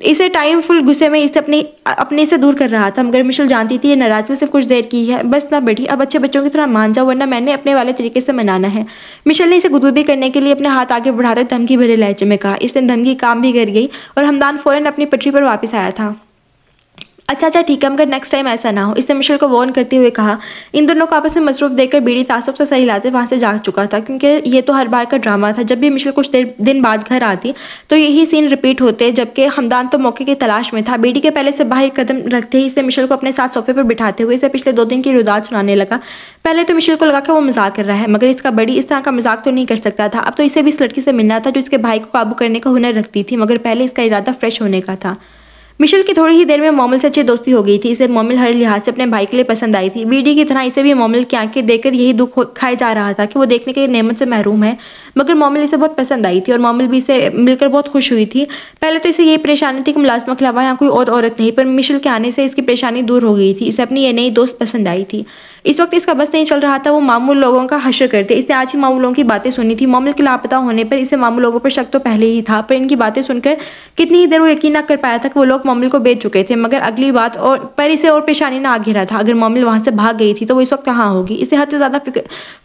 इसे टाइम फुल गुस्से में इसे अपने से दूर कर रहा था। मगर मिशेल जानती थी ये नाराजगी सिर्फ कुछ देर की है, बस ना बढ़ी, अब अच्छे बच्चों की तरह मान जाओ, वरना मैंने अपने वाले तरीके से मनाना है। मिशेल ने इसे गुदगुदी करने के लिए अपने हाथ आगे बढ़ाकर धमकी भरे लहजे में कहा। इसने धमकी काम भी कर गई और हमदान फौरन अपनी पटरी पर वापस आया था। अच्छा ठीक है, मगर नेक्स्ट टाइम ऐसा ना हो, इसने मिशेल को वार्न करते हुए कहा। इन दोनों को आपस में मसरूफ देखकर बीडी तासुब से सही लाते वहां से जाग चुका था, क्योंकि ये तो हर बार का ड्रामा था। जब भी मिशेल कुछ दिन बाद घर आती तो यही सीन रिपीट होते, जबकि हमदान तो मौके की तलाश में था। बीडी के पहले से बाहर कदम रखते ही इसने मिशेल को अपने साथ सोफे पर बिठाते हुए इसे पिछले 2 दिन की रुदात सुनाने लगा। पहले तो मिशेल को लगा कि वो मजाक कर रहा है, मगर इसका बड़ी इस तरह का मजाक तो नहीं कर सकता था। अब तो इसे भी इस लड़की से मिलना था जो इसके भाई को काबू करने का हुनर रखती थी, मगर पहले इसका इरादा फ्रेश होने का था। मिशेल की थोड़ी ही देर में मोमिल से अच्छी दोस्ती हो गई थी। इसे मोमिल हर लिहाज से अपने भाई के लिए पसंद आई थी। बीडी की तरह इसे भी मोमिल की आंखें देखकर यही दुख खाए जा रहा था कि वो देखने के नेमत से महरूम है, मगर मोमिल इसे बहुत पसंद आई थी और मोमिल भी इसे मिलकर बहुत खुश हुई थी। पहले तो इसे यही परेशानी थी कि मुलाजमा के अलावा यहाँ कोई और औरत नहीं, पर मिशेल के आने से इसकी परेशानी दूर हो गई थी। इसे अपनी ये नई दोस्त पसंद आई थी। इस वक्त इसका बस नहीं चल रहा था, वो मामूल लोगों का हश्र करते। इसने आज ही मामूल लोगों की बातें सुनी थी। मोमिल के लापता होने पर इसे मामूल लोगों पर शक तो पहले ही था, पर इनकी बातें सुनकर कितनी ही देर वो यकीन न कर पाया था कि वो लोग मोमिल को बेच चुके थे। मगर अगली बात और पर इसे और परेशानी ना आ घेरा था। अगर मोमिल वहां से भाग गई थी तो वो इस वक्त कहाँ होगी? इसे हद से ज्यादा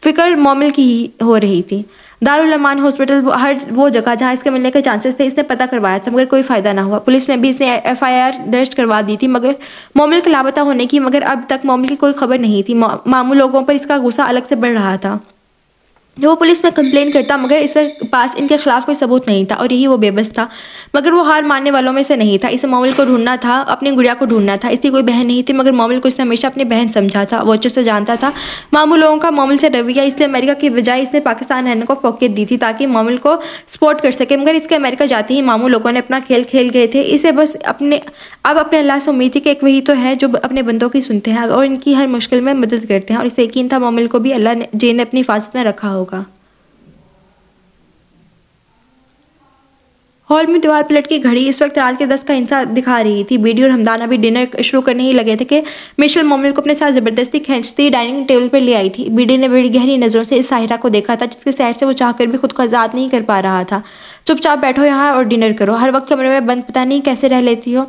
फिक्र मोमिल की ही हो रही थी। दारुल अमान हॉस्पिटल, हर वो जगह जहाँ इसके मिलने के चांसेस थे, इसने पता करवाया था, मगर कोई फायदा ना हुआ। पुलिस में भी इसने FIR दर्ज करवा दी थी मगर मोमिल के लापता होने की, मगर अब तक मोमिल की कोई खबर नहीं थी। मामूल लोगों पर इसका गुस्सा अलग से बढ़ रहा था। वो पुलिस में कंप्लेन करता, मगर इसके पास इनके खिलाफ कोई सबूत नहीं था और यही वो बेबस था। मगर वो हार मानने वालों में से नहीं था। इसे मोमिल को ढूंढना था, अपनी गुड़िया को ढूंढना था। इसकी कोई बहन नहीं थी, मगर मोमिल को इसने हमेशा अपनी बहन समझा था। वो अच्छे से जानता था मामूल लोगों का मोमिल से रवैया, इसलिए अमेरिका की बजाय इसने पाकिस्तान रहने को फोकियत दी थी ताकि मोमिल को सपोर्ट कर सके। मगर इसके अमेरिका जाते ही मामूल लोगों ने अपना खेल खेल गए थे। इसे बस अपने अल्लाह से उम्मीद थी कि एक वही तो है जो अपने बंदों की सुनते हैं और इनकी हर मुश्किल में मदद करते हैं, और इसे यकीन था मोमिल को भी अल्लाह ने अपनी हिफाजत में रखा होगा। हॉल में दीवार पर लटकी घड़ी इस वक्त रात के 10 का हिस्सा दिखा रही थी। बीडी और हमदान अभी डिनर शुरू करने ही लगे थे कि मिशेल मोमिल को अपने साथ जबरदस्ती खींचती डाइनिंग टेबल पर ले आई थी। बीडी ने बड़ी गहरी नजरों से इस साहिरा को देखा था, जिसके सैर से वो चाहकर भी खुद को आजाद नहीं कर पा रहा था। चुपचाप बैठो यहाँ और डिनर करो, हर वक्त कमरे में बंद पता नहीं कैसे रह लेती हो।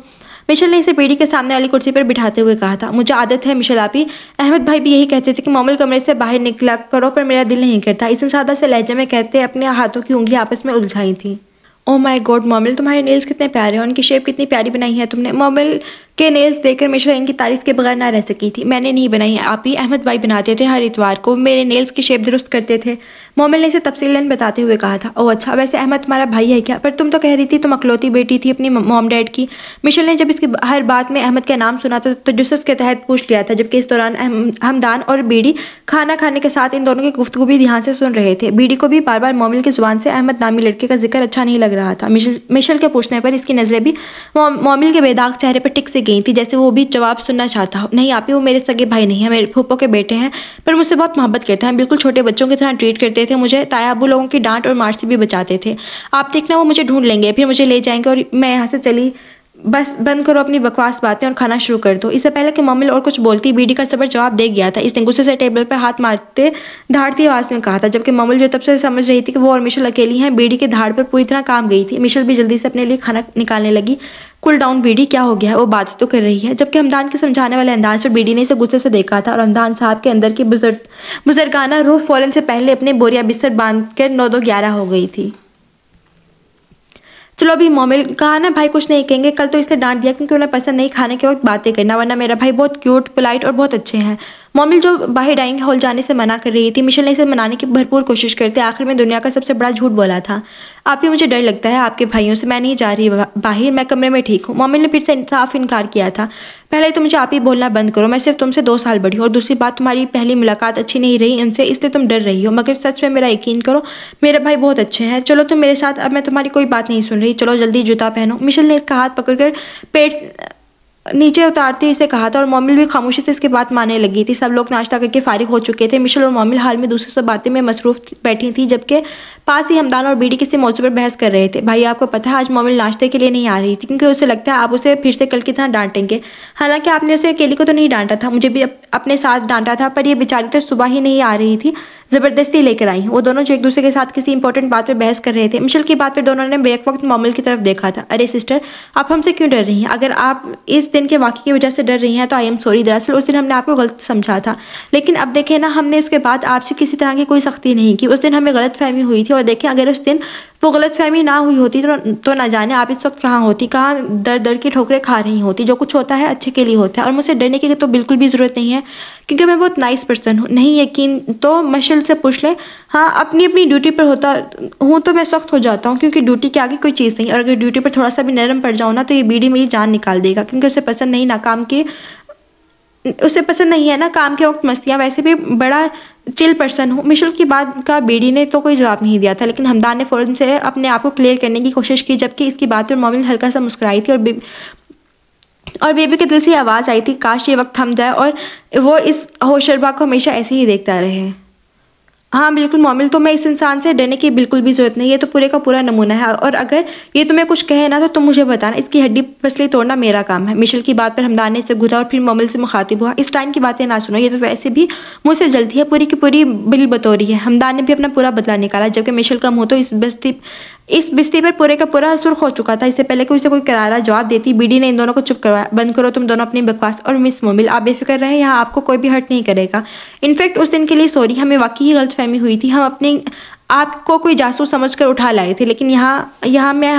मिशेल ने इसे बीडी के सामने वाली कुर्सी पर बिठाते हुए कहा था। मुझे आदत है मिशेल आपी, अहमद भाई भी यही कहते थे कि मोमिल कमरे से बाहर निकला करो, पर मेरा दिल नहीं करता। इसने सादा से लहजे में कहते अपने हाथों की उंगली आपस में उलझाई थी। ओह माय गॉड मोमिल, तुम्हारे नेल्स कितने प्यारे हैं, उनकी शेप कितनी प्यारी बनाई है तुमने। मोमिल के नेल्स देखकर मिशेल इनकी तारीफ के बगैर ना रह सकी थी। मैंने नहीं बनाई आप ही, अहमद भाई बनाते थे, हर इतवार को मेरे नेल्स की शेप दुरुस्त करते थे। मोमिल ने इसे तफसीलन बताते हुए कहा था। ओह अच्छा, वैसे अहमद तुम्हारा भाई है क्या? पर तुम तो कह रही थी तुम अकलौती बेटी थी अपनी मॉम डैड की। मिशेल ने जब इसकी हर बात में अहमद का नाम सुना तो तजस्सुस के तहत पूछ लिया था, जबकि इस दौरान हमदान और बीडी खाना खाने के साथ इन दोनों की गुफ्तगू भी ध्यान से सुन रहे थे। बीडी को भी बार बार मोमिल की जुबान से अहमद नामी लड़के का जिक्र अच्छा नहीं लग रहा था। मिशेल के पूछने पर इसकी नजरें भी मोमिल के बेदाग चेहरे पर टिक से गई थी, जैसे वो भी जवाब सुनना चाहता हो। नहीं आप ही, वो मेरे सगे भाई नहीं है, मेरे फूफो के बेटे हैं, पर मुझसे बहुत मोहब्बत करते हैं, बिल्कुल छोटे बच्चों की तरह ट्रीट करते थे मुझे, ताया अबू लोगों की डांट और मार से भी बचाते थे। आप देखना वो मुझे ढूंढ लेंगे, फिर मुझे ले जाएंगे और मैं यहाँ से चली बस बंद करो अपनी बकवास बातें और खाना शुरू कर दो। इससे पहले कि मोमिल और कुछ बोलती, बीडी का सबर जवाब दे गया था। इसने गुस्से से टेबल पर हाथ मारते धाड़ती आवाज़ में कहा था, जबकि मोमिल जो तब से समझ रही थी कि वो और मिशेल अकेली हैं, बीडी के धाड़ पर पूरी तरह काम गई थी। मिशेल भी जल्दी से अपने लिए खाना निकालने लगी। कूल डाउन बीडी, क्या हो गया है? वो बात तो कर रही है। जबकि हमदान के समझाने वाले अंदाज पर बीडी ने इसे गुस्से से देखा था और हमदान साहब के अंदर की बुजुर्गाना रूह फौरन से पहले अपने बोरिया बिस्तर बांध कर 9-2-11 हो गई थी। चलो अभी मोमिल, कहा ना भाई कुछ नहीं कहेंगे, कल तो इसलिए डांट दिया क्योंकि उन्हें पसंद नहीं खाने के वक्त बातें करना, वरना मेरा भाई बहुत क्यूट, पोलाइट और बहुत अच्छे हैं। मोमिल जो बाहर डाइनिंग हॉल जाने से मना कर रही थी, मिशेल ने इसे मनाने की भरपूर कोशिश करते आखिर में दुनिया का सबसे बड़ा झूठ बोला था। आप ही, मुझे डर लगता है आपके भाइयों से, मैं नहीं जा रही बाहर, मैं कमरे में ठीक हूँ। मोमिल ने फिर से साफ इनकार किया था। पहले तो मुझे आप ही बोलना बंद करो, मैं सिर्फ तुमसे 2 साल बड़ी हूँ, और दूसरी बात, तुम्हारी पहली मुलाकात अच्छी नहीं रही उनसे, इसलिए तुम डर रही हो, मगर सच में मेरा यकीन करो, मेरे भाई बहुत अच्छे हैं। चलो तुम मेरे साथ, अब मैं तुम्हारी कोई बात नहीं सुन रही, चलो जल्दी जूता पहनो। मिशेल ने इसका हाथ पकड़कर पेट नीचे उतारते इसे कहा था और मोमिल भी खामोशी से इसके बात मानने लगी थी। सब लोग नाश्ता करके फारिग हो चुके थे। मिशेल और मोमिल हाल में दूसरे से बातें में मसरूफ बैठी थी, जबकि पास ही हमदान और बीडी किसी मौजूद पर बहस कर रहे थे। भाई आपको पता है आज मोमिल नाश्ते के लिए नहीं आ रही थी क्योंकि उसे लगता है आप उसे फिर से कल की तरह डांटेंगे। हालांकि आपने उसे अकेली को तो नहीं डांटा था, मुझे भी अपने साथ डांटा था, पर यह बेचारी तो सुबह ही नहीं आ रही थी, जबरदस्ती लेकर आई। वो दोनों जो एक दूसरे के साथ किसी इंपॉर्टेंट बात पर बहस कर रहे थे। मिशेल की बात पर दोनों ने बेक वक्त मोमिल की तरफ देखा था। अरे सिस्टर, आप हमसे क्यों डर रही हैं? अगर आप इस दिन के वाक़े की वजह से डर रही हैं तो आई एम सॉरी। दरअसल उस दिन हमने आपको गलत समझा था, लेकिन अब देखें ना, हमने उसके बाद आपसे किसी तरह की कोई सख्ती नहीं की। उस दिन हमें गलत फहमी हुई थी, और देखें अगर उस दिन वो गलत फहमी ना हुई होती तो ना जाने आप इस वक्त कहाँ होती, कहाँ दर दर की ठोकरें खा रही होती। जो कुछ होता है अच्छे के लिए होता है, और मुझसे डरने की तो बिल्कुल भी ज़रूरत नहीं है क्योंकि मैं बहुत नाइस पर्सन हूँ। नहीं यकीन तो मिशेल से पूछ ले। हाँ, अपनी अपनी ड्यूटी पर होता हूँ तो मैं सख्त हो जाता हूँ क्योंकि ड्यूटी के आगे कोई चीज़ नहीं, और अगर ड्यूटी पर थोड़ा सा भी नरम पड़ जाऊँ ना तो ये बीड़ी मेरी जान निकाल देगा क्योंकि उसे पसंद नहीं है ना काम के वक्त मस्तियाँ। वैसे भी बड़ा चिल पर्सन हूँ। मिशेल की बात का बीडी ने तो कोई जवाब नहीं दिया था, लेकिन हमदान ने फ़ौरन से अपने आप को क्लियर करने की कोशिश की, जबकि इसकी बात पर मोमिल हल्का सा मुस्कुराई थी और बेबी के दिल से आवाज़ आई थी, काश ये वक्त थम जाए और वो इस होशरबा को हमेशा ऐसे ही देखता रहे। हाँ बिल्कुल मोमिल, तो मैं इस इंसान से डरने की बिल्कुल भी ज़रूरत नहीं, ये तो पूरे का पूरा नमूना है, और अगर ये तुम्हें कुछ कहे ना तो तुम मुझे बताना, इसकी हड्डी पसली तोड़ना मेरा काम है। मिशेल की बात पर हमदान ने से घूरा और फिर मोमिल से मुखातिब हुआ, इस टाइम की बातें ना सुनो, ये तो वैसे भी मुझसे जल्दी है, पूरी की पूरी बिल बतौरी है। हमदान ने भी अपना पूरा बदला निकाला, जबकि मिशेल का मुँह तो इस बिस्ती पर पूरे का पूरा सुर्ख हो चुका था। इससे पहले कि उसे कोई करारा जवाब देती, बीडी ने इन दोनों को चुप करवाया। बंद करो तुम दोनों अपनी बकवास, और मिस मोमिल आप बेफिक्र रहे, यहाँ आपको कोई भी हर्ट नहीं करेगा। इनफैक्ट उस दिन के लिए सॉरी, हमें वाकई ही गलतफहमी हुई थी, हम अपने आपको कोई जासूस समझकर उठा लाए थे, लेकिन यहाँ मैं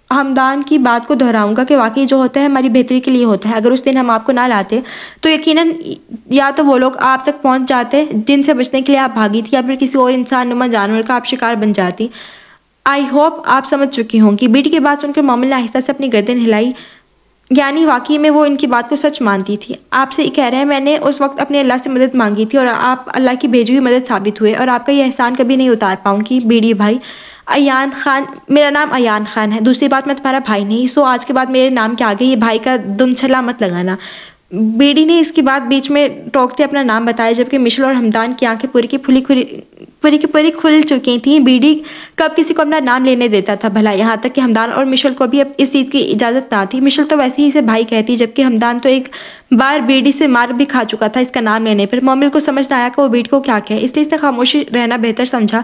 हमदान की बात को दोहराऊंगा कि वाकई जो होता है हमारी बेहतरी के लिए होता है। अगर उस दिन हम आपको ना लाते तो यकीनन या तो वो लोग आप तक पहुँच जाते जिनसे बचने के लिए आप भागी थी, या फिर किसी और इंसान नुमा जानवर का आप शिकार बन जाती। आई होप आप समझ चुकी होंगी। बीडी की बात सुनकर मोमिल ने आहिस्ता से अपनी गर्दन हिलाई, यानी वाकई में वो इनकी बात को सच मानती थी। आपसे कह रहे हैं, मैंने उस वक्त अपने अल्लाह से मदद मांगी थी और आप अल्लाह की भेजी हुई मदद साबित हुए, और आपका ये एहसान कभी नहीं उतार पाऊंगी। बीडी भाई, अयान खान, मेरा नाम अयान खान है। दूसरी बात, मैं तुम्हारा भाई नहीं, सो आज के बाद मेरे नाम के आगे ये भाई का दुमछला मत लगाना। बीडी ने इसकी बात बीच में टोकते अपना नाम बताया, जबकि मिशेल और हमदान की आंखें पूरी की पूरी खुल चुकी थीं। बीडी कब किसी को अपना नाम लेने देता था भला, यहाँ तक कि हमदान और मिशेल को भी अब इस चीज़ की इजाज़त ना थी। मिशेल तो वैसे ही इसे भाई कहती, जबकि हमदान तो एक बार बीडी से मार भी खा चुका था इसका नाम लेने पर। मोमिल को समझ ना आया कि वो बीडी को क्या कहे, इसलिए इसने खामोशी रहना बेहतर समझा।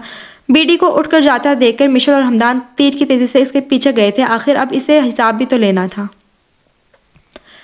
बीडी को उठकर जाता देखकर मिशेल और हमदान तीर की तेज़ी से इसके पीछे गए थे। आखिर अब इसे हिसाब भी तो लेना था।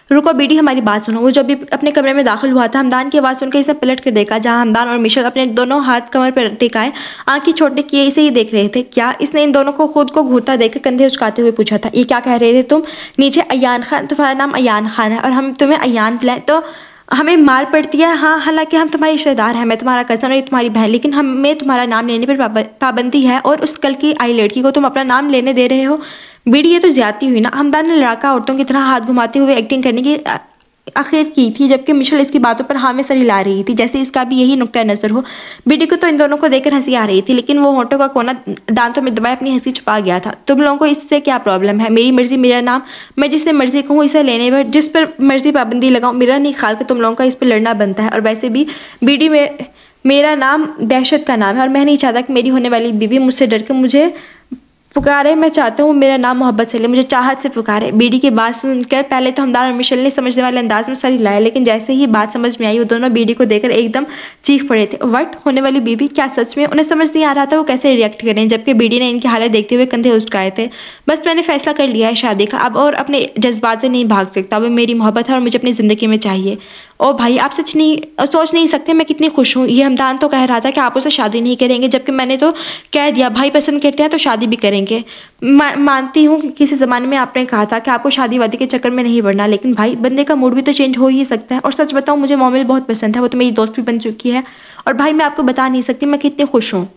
रुको बीडी, हमारी बात सुनो। वो जब भी अपने कमरे में दाखिल हुआ था, हमदान की आवाज़ सुनकर इसने पलट कर देखा, जहां हमदान और मिशेल अपने दोनों हाथ कमर पर टिकाए आंखें छोटे किए इसे ही देख रहे थे। क्या? इसने इन दोनों को खुद को घूरता देखकर कंधे उचकाते हुए पूछा था। ये क्या कह रहे थे तुम? नीचे अयान खान, तुम्हारा नाम अयान खान है और हम तुम्हें अयान बुलाएं तो हमें मार पड़ती है? हाँ, हालांकि हम तुम्हारे रिश्तेदार हैं, मैं तुम्हारा कज़न और ये तुम्हारी बहन, लेकिन हमें तुम्हारा नाम लेने पर पाबंदी है, और उस कल की आई लड़की को तुम अपना नाम लेने दे रहे हो। बीडी, ये तो ज्यादती हुई ना। हमदान ने लड़का औरतों की तरह हाथ घुमाते हुए एक्टिंग करने की आखिर की थी, जबकि मिशेल इसकी बातों पर हाँ में सर हिला रही थी, जैसे इसका भी यही नुक्ता नजर हो। बीडी को तो इन दोनों को देखकर हंसी आ रही थी, लेकिन वो होठों का कोना दांतों में दबाए अपनी हंसी छुपा गया था। तुम लोगों को इससे क्या प्रॉब्लम है? मेरी मर्जी, मेरा नाम, मैं जिससे मर्जी कहूँ इसे लेने पर, जिस पर मर्जी पाबंदी लगाऊँ, मेरा नहीं ख्याल कि तुम लोगों का इस पर लड़ना बनता है। और वैसे भी बीडी मेरा नाम दहशत का नाम है, और मैं नहीं चाहता कि मेरी होने वाली बीवी मुझसे डर के मुझे पुकारे, मैं चाहता हूँ मेरा नाम मोहब्बत सलीम मुझे चाहत से पुकारे। बीडी की बात सुनकर पहले तो हमदान और मिशेल ने समझने वाले अंदाज में सर हिलाया, लेकिन जैसे ही बात समझ में आई वो दोनों बीडी को देखकर एकदम चीख पड़े थे। वट होने वाली बीवी, क्या सच में? उन्हें समझ नहीं आ रहा था वो कैसे रिएक्ट करें, जबकि बीडी ने इनकी हालत देखते हुए कंधे उचकाए थे। बस मैंने फैसला कर लिया है शादी का, अब और अपने जज्बात से नहीं भाग सकता। वो मेरी मोहब्बत है और मुझे अपनी ज़िंदगी में चाहिए। ओ भाई, आप सोच नहीं सकते मैं कितनी खुश हूँ। ये हमदान तो कह रहा था कि आप उससे शादी नहीं करेंगे, जबकि मैंने तो कह दिया भाई पसंद करते हैं तो शादी भी करेंगे। मानती हूँ कि किसी ज़माने में आपने कहा था कि आपको शादी वादी के चक्कर में नहीं पड़ना, लेकिन भाई बंदे का मूड भी तो चेंज हो ही सकता है। और सच बताऊँ, मुझे मोमिल बहुत पसंद है, वो तो मेरी दोस्त भी बन चुकी है। और भाई मैं आपको बता नहीं सकती मैं कितनी खुश हूँ।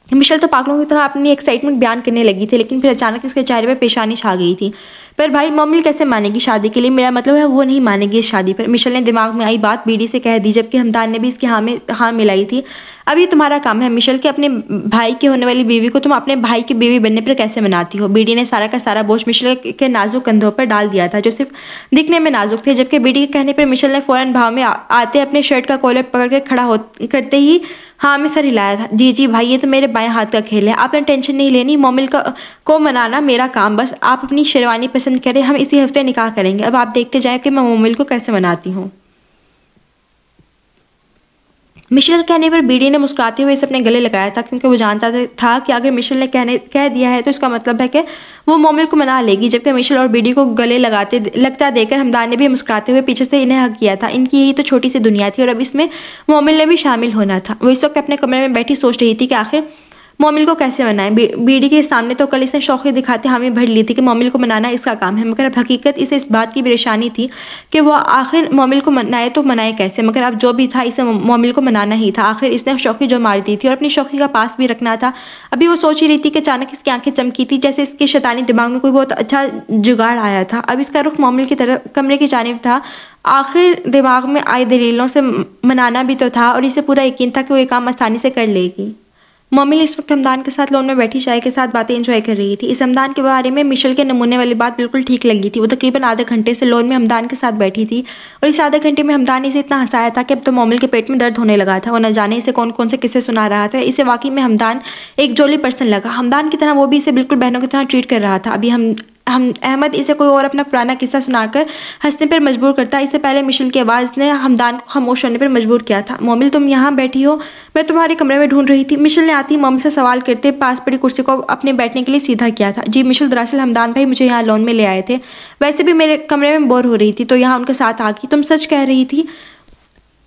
मिशेल तो पागलों की तरह अपनी एक्साइटमेंट बयान करने लगी थी, लेकिन फिर अचानक इसके चेहरे पर पेशानी छा गई थी। पर भाई मोमिल कैसे मानेगी शादी के लिए? मेरा मतलब है वो नहीं मानेगी इस शादी पर। मिशेल ने दिमाग में आई बात बीडी से कह दी, जबकि हमदान ने भी इसकी हाँ मिलाई थी। अब ये तुम्हारा काम है मिशेल कि अपने भाई की होने वाली बीवी को तुम अपने भाई की बीवी बनने पर कैसे मनाती हो। बीडी ने सारा का सारा बोझ मिशेल के नाजुक कंधों पर डाल दिया था, जो सिर्फ दिखने में नाजुक थे। जबकि बीडी के कहने पर मिशेल ने फौरन भाव में आते अपने शर्ट का कॉलर पकड़ कर करते ही हाँ में सर हिलाया था। जी जी भाई, ये तो मेरे बाएं हाथ का खेल है, आपने टेंशन नहीं लेनी। मोमिल को मनाना मेरा काम, बस आप अपनी शेरवानी पसंद करें, हम इसी हफ्ते निकाह करेंगे। अब आप देखते जाएं कि मैं मोमिल को कैसे मनाती हूँ। मिशेल के कहने पर बीडी ने मुस्कुराते हुए इसे अपने गले लगाया था, क्योंकि वो जानता था कि अगर मिशेल ने कह दिया है तो इसका मतलब है कि वो मोमिल को मना लेगी। जबकि मिशेल और बीडी को गले लगता देकर हमदान ने भी मुस्कुराते हुए पीछे से इन्हें हक किया था। इनकी यही तो छोटी सी दुनिया थी और अब इसमें मोमिल ने भी शामिल होना था। वो इस वक्त अपने कमरे में बैठी सोच रही थी कि आखिर मोमिल को कैसे मनाएं। बीडी के सामने तो कल इसने शौक़ी दिखाते हामी भर ली थी कि मोमिल को मनाना इसका काम है, मगर अब हकीकत इसे इस बात की परेशानी थी कि वो आखिर मोमिल को मनाए तो मनाए कैसे। मगर अब जो भी था इसे मोमिल को मनाना ही था। आखिर इसने शौक़ी जो मार दी थी और अपनी शौक़ी का पास भी रखना था। अभी वो सोच ही रही थी कि अचानक इसकी आंखें चमकी थी, जैसे इसके शैतानी दिमाग में कोई बहुत अच्छा जुगाड़ आया था। अब इसका रुख मोमिल की तरफ कमरे की जानिब था। आखिर दिमाग में आए दलीलों से मनाना भी तो था और इसे पूरा यकीन था कि वो ये काम आसानी से कर लेगी। मोमिल इस वक्त हमदान के साथ लॉन में बैठी चाय के साथ बातें एंजॉय कर रही थी। इस हमदान के बारे में मिशेल के नमूने वाली बात बिल्कुल ठीक लगी थी। वो तकरीबन आधे घंटे से लॉन में हमदान के साथ बैठी थी और इस आधे घंटे में हमदान ने इसे इतना हंसाया था कि अब तो मोमिल के पेट में दर्द होने लगा था। वो न जाने इसे कौन कौन से किस्से सुना रहा था। इसे वाकई में हमदान एक जोली पर्सन लगा। हमदान की तरह वो भी इसे बिल्कुल बहनों की तरह ट्रीट कर रहा था। अभी हम अहमद इसे कोई और अपना पुराना किस्सा सुनाकर हंसने पर मजबूर करता। इससे पहले मिशेल की आवाज़ ने हमदान को खामोश होने पर मजबूर किया था। मोमिल, तुम यहाँ बैठी हो, मैं तुम्हारे कमरे में ढूंढ रही थी। मिशेल ने आती मोमिल से सवाल करते पास पड़ी कुर्सी को अपने बैठने के लिए सीधा किया था। जी मिशेल, दरअसल हमदान भाई मुझे यहाँ लॉन में ले आए थे। वैसे भी मेरे कमरे में बोर हो रही थी तो यहाँ उनके साथ आ गई। तुम सच कह रही थी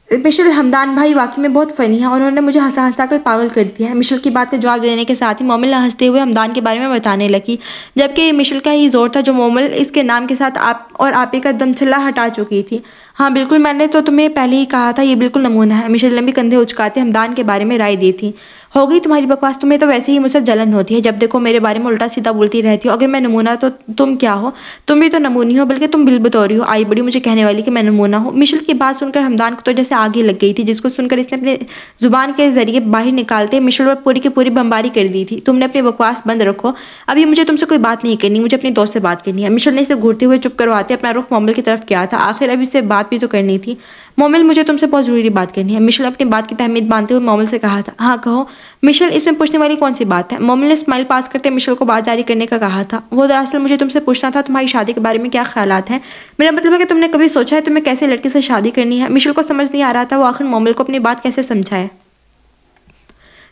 मिशेल, हमदान भाई वाकई में बहुत फ़नी है और उन्होंने मुझे हंसा हंसा कर पागल कर दिया है। मिशेल की बात का जवाब देने के साथ ही मोमिल हंसते हुए हमदान के बारे में बताने लगी, जबकि मिशेल का ही जोर था जो मोमिल इसके नाम के साथ आप और आपे का दमछल्ला हटा चुकी थी। हाँ बिल्कुल, मैंने तो तुम्हें पहले ही कहा था, ये बिल्कुल नमूना है। मिशेल ने भी कंधे उचकाते हमदान के बारे में राय दी थी। हो गई तुम्हारी बकवास, तुम्हें तो वैसे ही मुझसे जलन होती है। जब देखो मेरे बारे में उल्टा सीधा बोलती रहती हो। अगर मैं नमूना तो तुम क्या हो? तुम भी तो नमूनी हो, बल्कि तुम बिलबतौरी हो। आई बड़ी मुझे कहने वाली कि मैं नमूना हूँ। मिशेल की बात सुनकर हमदान को तो जैसे आगे लग गई थी, जिसको सुनकर इसने अपने जुबान के जरिए बाहर निकालते मिशेल पर पूरी की पूरी बमबारी कर दी थी। तुमने अपनी बकवास बंद रखो, अभी मुझे तुमसे कोई बात नहीं करनी, मुझे अपने दोस्त से बात करनी है। मिशेल ने इसे घूरते हुए चुप करवाते अपना रुख मोमिल की तरफ किया था। आखिर अब इससे बात भी तो करनी थी। मोमिल, मुझे तुमसे बहुत ज़रूरी बात करनी है। मिशेल अपनी बात की तहमीद मानते हुए मोमिल से कहा था। हाँ कहो। मिशेल, इसमें पूछने वाली कौन सी बात है? मोमिल ने स्माइल पास करते मिशेल को बात जारी करने का कहा था। वो दरअसल मुझे तुमसे पूछना था तुम्हारी शादी के बारे में क्या ख्यालात हैं। मेरा मतलब है कि तुमने कभी सोचा है तुम्हें कैसे लड़के से शादी करनी है? मिशेल को समझ नहीं आ रहा था वो आखिर मोमिल को अपनी बात कैसे समझाए,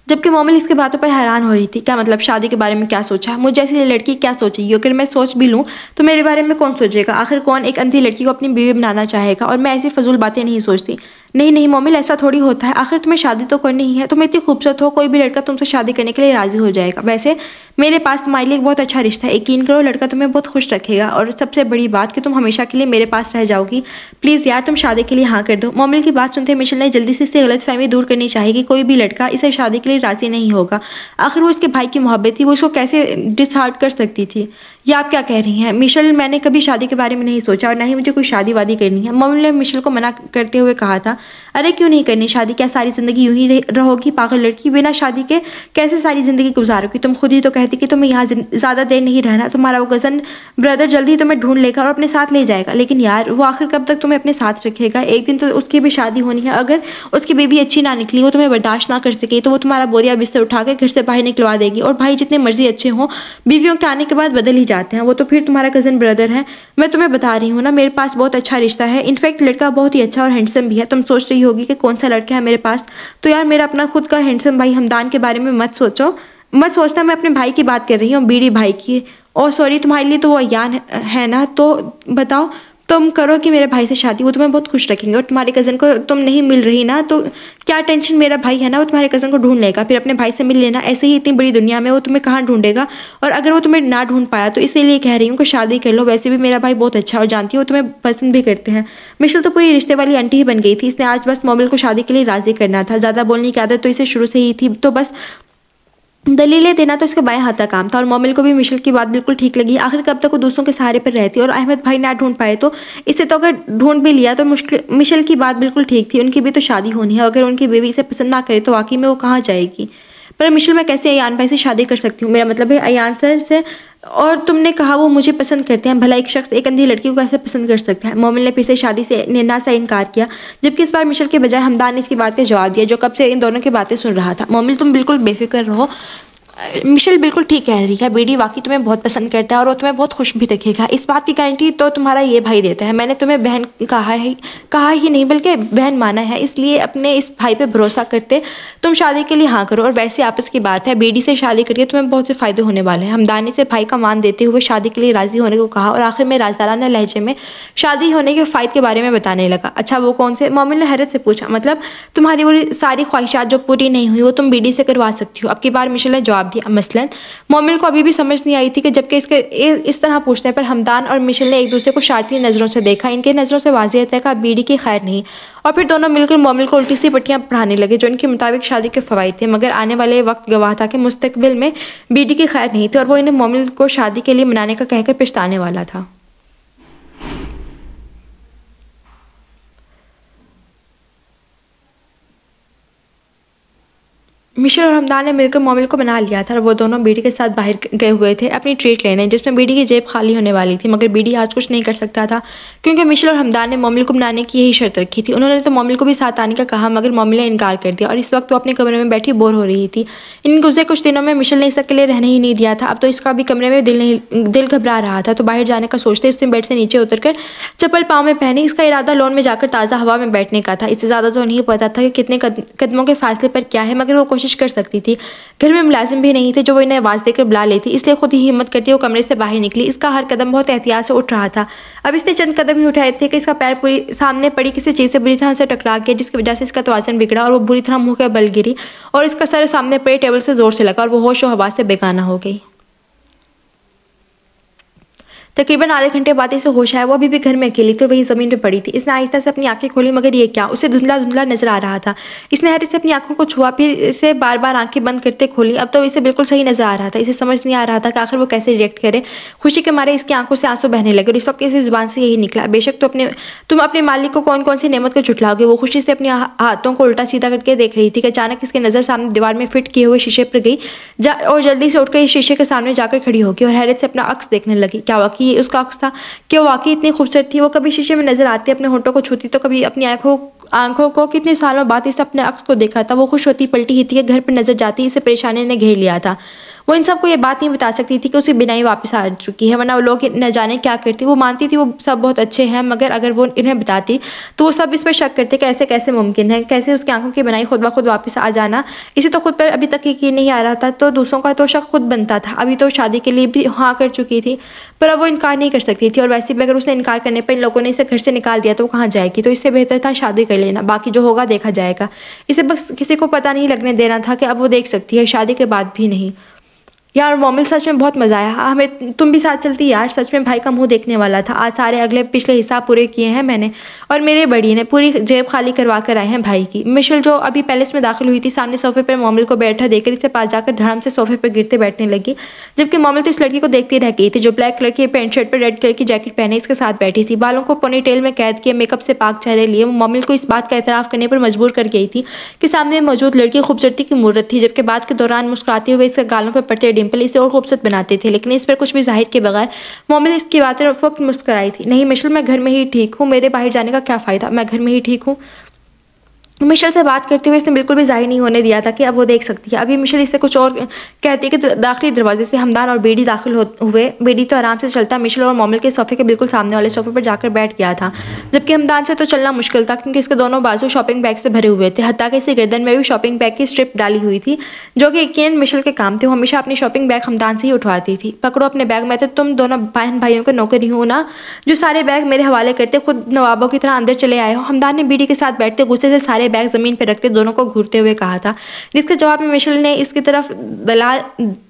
जबकि मोमिल इसके बातों पर हैरान हो रही थी। क्या मतलब शादी के बारे में क्या सोचा? मुझे जैसी लड़की क्या सोचेगी? अगर मैं सोच भी लूँ तो मेरे बारे में कौन सोचेगा? आखिर कौन एक अंधी लड़की को अपनी बीवी बनाना चाहेगा? और मैं ऐसी फजूल बातें नहीं सोचती। नहीं नहीं मोमिल, ऐसा थोड़ी होता है। आखिर तुम्हें शादी तो करनी ही है। तुम इतनी खूबसूरत हो, कोई भी लड़का तुमसे शादी करने के लिए राजी हो जाएगा। वैसे मेरे पास तुम्हारे लिए एक बहुत अच्छा रिश्ता है, यकीन करो लड़का तुम्हें बहुत खुश रखेगा और सबसे बड़ी बात कि तुम हमेशा के लिए मेरे पास रह जाओगी। प्लीज़ यार, तुम शादी के लिए हाँ कर दो। मोमिल की बात सुनते मिशेल ने जल्दी से इससे गलतफहमी दूर करनी चाहिए कि कोई भी लड़का इसे शादी के लिए राजी नहीं होगा। आखिर वो उसके भाई की मोहब्बत थी, वो उसको कैसे डिसहार्ट कर सकती थी? ये आप क्या कह रही हैं मिशेल? मैंने कभी शादी के बारे में नहीं सोचा और ना ही मुझे कोई शादी वादी करनी है। मॉम ने मिशेल को मना करते हुए कहा था। अरे क्यों नहीं करनी शादी? क्या सारी ज़िंदगी यूं ही रहोगी पागल लड़की? बिना शादी के कैसे सारी ज़िंदगी गुजारोगी? तुम खुद ही तो कहती कि तुम्हें यहाँ ज़्यादा देर नहीं रहना। तुम्हारा वो कज़न ब्रदर जल्दी ही तुम्हें ढूंढ लेगा और अपने साथ ले जाएगा। लेकिन यार वो आखिर कब तक तुम्हें अपने साथ रखेगा? एक दिन तो उसकी भी शादी होनी है। अगर उसकी बेबी अच्छी ना निकली, वो तुम्हें बर्दाश्त ना कर सके, तो वो तुम्हारा बोरिया बिस्तर उठाकर घर से बाहर निकलवा देगी। और भाई जितने मर्जी अच्छे हों, बीवियों के आने के बाद बदल ही जाते हैं। वो तो फिर तुम्हारा कज़न ब्रदर है। मैं तुम्हें बता रही हूँ ना, मेरे पास बहुत अच्छा रिश्ता है। इनफैक्ट लड़का बहुत ही अच्छा और हैंडसम भी है। तुम सोच रही होगी कि कौन सा लड़का है मेरे पास, तो यार मेरा अपना खुद का हैंडसम भाई हमदान के बारे में मत सोचो, मत सोचना। मैं अपने भाई की बात कर रही हूँ, बीड़ी भाई की। ओ सॉरी, तुम्हारे लिए तो वो अयान है ना। तो बताओ, तुम करो कि मेरे भाई से शादी, वो तुम्हें बहुत खुश रखेंगे। और तुम्हारे कज़न को तुम नहीं मिल रही ना, तो क्या टेंशन, मेरा भाई है ना, वो तुम्हारे कज़न को ढूंढ लेगा। फिर अपने भाई से मिल लेना। ऐसे ही इतनी बड़ी दुनिया में वो तुम्हें कहाँ ढूंढेगा? और अगर वो तुम्हें ना ढूंढ पाया तो इसीलिए कह रही हूँ कि शादी कर लो। वैसे भी मेरा भाई बहुत अच्छा है और जानती है वो तुम्हें पसंद भी करते हैं। मिशेल तो पूरी रिश्ते वाली आंटी ही बन गई थी। इसने आज बस मोमिल को शादी के लिए राजी करना था। ज़्यादा बोलने की आदत तो इसे शुरू से ही थी, तो बस दलीलें देना तो इसके बाएं हाथ का काम था। और मोमिल को भी मिशेल की बात बिल्कुल ठीक लगी। आखिर कब तक वो दूसरों के सहारे पर रहती। और अहमद भाई ना ढूंढ पाए तो इसे तो अगर ढूंढ भी लिया तो मुश्किल। मिशेल की बात बिल्कुल ठीक थी, उनकी भी तो शादी होनी है। अगर उनकी बेबी इसे पसंद ना करे तो वाकई में वो कहाँ जाएगी? पर मिशेल, मैं कैसे अयान भाई से शादी कर सकती हूँ? मेरा मतलब है अयान सर से। और तुमने कहा वो मुझे पसंद करते हैं। भला एक शख्स एक अंधी लड़की को कैसे पसंद कर सकता है? मोमिल ने फिर से शादी से ना सा इनकार किया, जबकि इस बार मिशेल के बजाय हमदान ने इसकी बात का जवाब दिया, जो कब से इन दोनों की बातें सुन रहा था। मोमिल, तुम बिल्कुल बेफिक्र रहो। मिशेल बिल्कुल ठीक कह रही है। बीडी वाकई तुम्हें बहुत पसंद करता है और वो तुम्हें बहुत खुश भी रखेगा। इस बात की गारंटी तो तुम्हारा ये भाई देता है। मैंने तुम्हें बहन कहा ही नहीं बल्कि बहन माना है। इसलिए अपने इस भाई पे भरोसा करते तुम शादी के लिए हाँ करो। और वैसे आपस की बात है, बीडी से शादी करके तुम्हें बहुत से फायदे होने वाले हैं। हमदानी से भाई का मान देते हुए शादी के लिए राजी होने को कहा और आखिर में राजदाराना लहजे में शादी होने के फायदे के बारे में बताने लगा। अच्छा वो कौन से? मोमिल ने हैरत से पूछा। मतलब तुम्हारी वो सारी ख्वाहिशात जो पूरी नहीं हुई वो तुम बीडी से करवा सकती हो। अब की बार मिशेल ने जवाब दिया। मसलन मोमिल को अभी भी समझ नहीं आई थी कि जबकि इसके इस तरह पूछने पर हमदान और मिशेल ने एक दूसरे को शारती नज़रों से देखा। इनके नज़रों से वाज़ेह था कि बीडी की खैर नहीं। और फिर दोनों मिलकर मोमिल को उल्टी सी पट्टियां पढ़ाने लगे, जो इनके मुताबिक शादी के फ़वाइद थे। मगर आने वाले वक्त गवाह था कि मुस्तकबिल में बीडी की खैर नहीं थी और वो इन्हें मोमिल को शादी के लिए मनाने का कहकर पछताने वाला था। मिशेल और हमदान ने मिलकर मोमिल को बना लिया था और वो दोनों बीडी के साथ बाहर गए हुए थे अपनी ट्रीट लेने, जिसमें बीडी की जेब खाली होने वाली थी। मगर बीडी आज कुछ नहीं कर सकता था क्योंकि मिशेल और हमदान ने मोमिल को बनाने की यही शर्त रखी थी। उन्होंने तो मोमिल को भी साथ आने का कहा, मगर मोमिल ने इनकार कर दिया और इस वक्त वो अपने कमरे में बैठी बोर हो रही थी। इन गुजरे कुछ दिनों में मिशेल ने इसे अकेले रहने ही नहीं दिया था। अब तो इसका भी कमरे में दिल घबरा रहा था। तो बाहर जाने का सोचते इसने बेड से नीचे उतरकर चप्पल पाँव में पहनी। इसका इरादा लॉन में जाकर ताज़ा हवा में बैठने का था। इससे ज़्यादा तो नहीं पता था कि कितने कदमों के फासले पर क्या है, मगर वो कोशिश कर सकती थी। घर में मुलाजिम भी नहीं थे जो वो इन्हें आवाज़ देकर बुला लेती, इसलिए खुद ही हिम्मत करती वो कमरे से बाहर निकली। इसका हर कदम बहुत एहतियात से उठ रहा था। अब इसने चंद कदम ही उठाए थे कि इसका पैर पूरी सामने पड़ी किसी चीज़ से बुरी तरह से टकरा गया, जिसकी वजह से इसका तवाज़ुन बिगड़ा और वो बुरी तरह मुंह के बल गिरी और इसका सर सामने पड़े टेबल से जोर से लगा और वो होश और हवास से बेगाना हो गई। तकरीबन आधे घंटे बाद इसे होश आया। वो अभी भी घर में अकेली थी, वही ज़मीन पर पड़ी थी। इसने आहिस्ता से अपनी आंखें खोली, मगर ये क्या, उसे धुंधला धुंधला नजर आ रहा था। इसने हैरत से अपनी आंखों को छुआ, फिर इसे बार बार आंखें बंद करते खोली। अब तो इसे बिल्कुल सही नजर आ रहा था। इसे समझ नहीं आ रहा था कि आखिर वो कैसे रिएक्ट करे। खुशी के मारे इसकी आंखों से आंसू बहने लगे और इस वक्त इसी जुबान से यही निकला, बेशक तुम अपने मालिक को कौन कौन सी नेमत को झुठलाओगे। वो खुशी से अपने हाथों को उल्टा सीधा करके देख रही थी कि अचानक इसकी नज़र सामने दीवार में फिट किए हुए शीशे पर गई और जल्दी से उठकर इस शीशे के सामने जाकर खड़ी होगी और हैरत से अपना अक्स देखने लगी। क्या वाकई ये उसका अक्स था? कि वो वाकई इतनी खूबसूरत थी। वो कभी शीशे में नजर आती, अपने होठों को छूती, तो कभी अपनी आंखों को कितने सालों बाद इसे अपने अक्स को देखा था। वो खुश होती, पलटी ही थी कि घर पर नजर जाती इसे परेशानी ने घेर लिया था। वो इन सबको ये बात नहीं बता सकती थी कि उसे बिनाई वापस आ चुकी है, वरना वो लोग न जाने क्या करती। वो मानती थी वो सब बहुत अच्छे हैं, मगर अगर वो इन्हें बताती तो वो सब इस पर शक करते कि ऐसे कैसे मुमकिन है, कैसे उसकी आंखों की बनाई खुद ब खुद वापस आ जाना। इसे तो खुद पर अभी तक यकीन नहीं आ रहा था, तो दूसरों का तो शक खुद बनता था। अभी तो शादी के लिए भी हाँ कर चुकी थी, पर अब वो इनकार नहीं कर सकती थी। और वैसे भी अगर उसने इनकार करने पर इन लोगों ने इसे घर से निकाल दिया तो वो कहाँ जाएगी। तो इससे बेहतर था शादी कर लेना, बाकी जो होगा देखा जाएगा। इसे बस किसी को पता नहीं लगने देना था कि अब वो देख सकती है, शादी के बाद भी नहीं। यार मोमिल सच में बहुत मज़ा आया, हमें तुम भी साथ चलती यार, सच में भाई का मुंह देखने वाला था। आज सारे अगले पिछले हिसाब पूरे किए हैं मैंने, और मेरे बड़ी ने पूरी जेब खाली करवा कर आए हैं भाई की। मिशेल जो अभी पैलेस में दाखिल हुई थी, सामने सोफे पर मोमिल को बैठा देखकर इससे पास जाकर धड़ाम से सोफे पर गिरते बैठने लगी, जबकि मोमिल तो इस लड़की को देखती रह गई थी जो ब्लैक कलर की पैंट शर्ट पर रेड कलर की जैकेट पहने इसके साथ बैठी थी, बालों को पोनी टेल में कैद किए, मेकअप से पाक चेहरे लिए। वो मोमिल को इस बात का एतराफ़ करने पर मजबूर कर गई थी कि सामने मौजूद लड़की खूबसूरती की मूर्त थी, जबकि बात के दौरान मुस्कुराते हुए इसके गालों पर पड़ते डिंपल इसे और खूबसूरत बनाते थे। लेकिन इस पर कुछ भी जाहिर के बगैर मोमिल इसकी बातें वक्त मुस्कुराई थी। नहीं मिशेल, मैं घर में ही ठीक हूँ, मेरे बाहर जाने का क्या फ़ायदा, मैं घर में ही ठीक हूँ। मिशेल से बात करते हुए इसने बिल्कुल भी जाहिर नहीं होने दिया था कि अब वो देख सकती है। अभी मिशेल इससे कुछ और कहती है कि दाखिली दरवाजे से हमदान और बेडी दाखिल हुए। बेडी तो आराम से चलता मिशेल और मोमिल के सोफे के बिल्कुल सामने वाले सोफे पर जाकर बैठ गया था, जबकि हमदान से तो चलना मुश्किल था क्योंकि इसके दोनों बाजू शॉपिंग बैग से भरे हुए थे, हत्ता कि इसकी गर्दन में भी शॉपिंग बैग की स्ट्रिप डाली हुई थी, जो कि यकीनन मिशेल के काम थे। वो हमेशा अपनी शॉपिंग बैग हमदान से ही उठवाती थी। पकड़ो अपने बैग, मैं तो तुम दोनों बहन भाइयों के नौकरी हूँ ना, जो सारे बैग मेरे हवाले करते खुद नवाबों की तरह अंदर चले आए हो। हमदान ने बेडी के साथ बैठते गुस्से से सारे बैग जमीन पर रखते दोनों को घूरते हुए कहा था, जिसके जवाब में मिशेल ने इसकी तरफ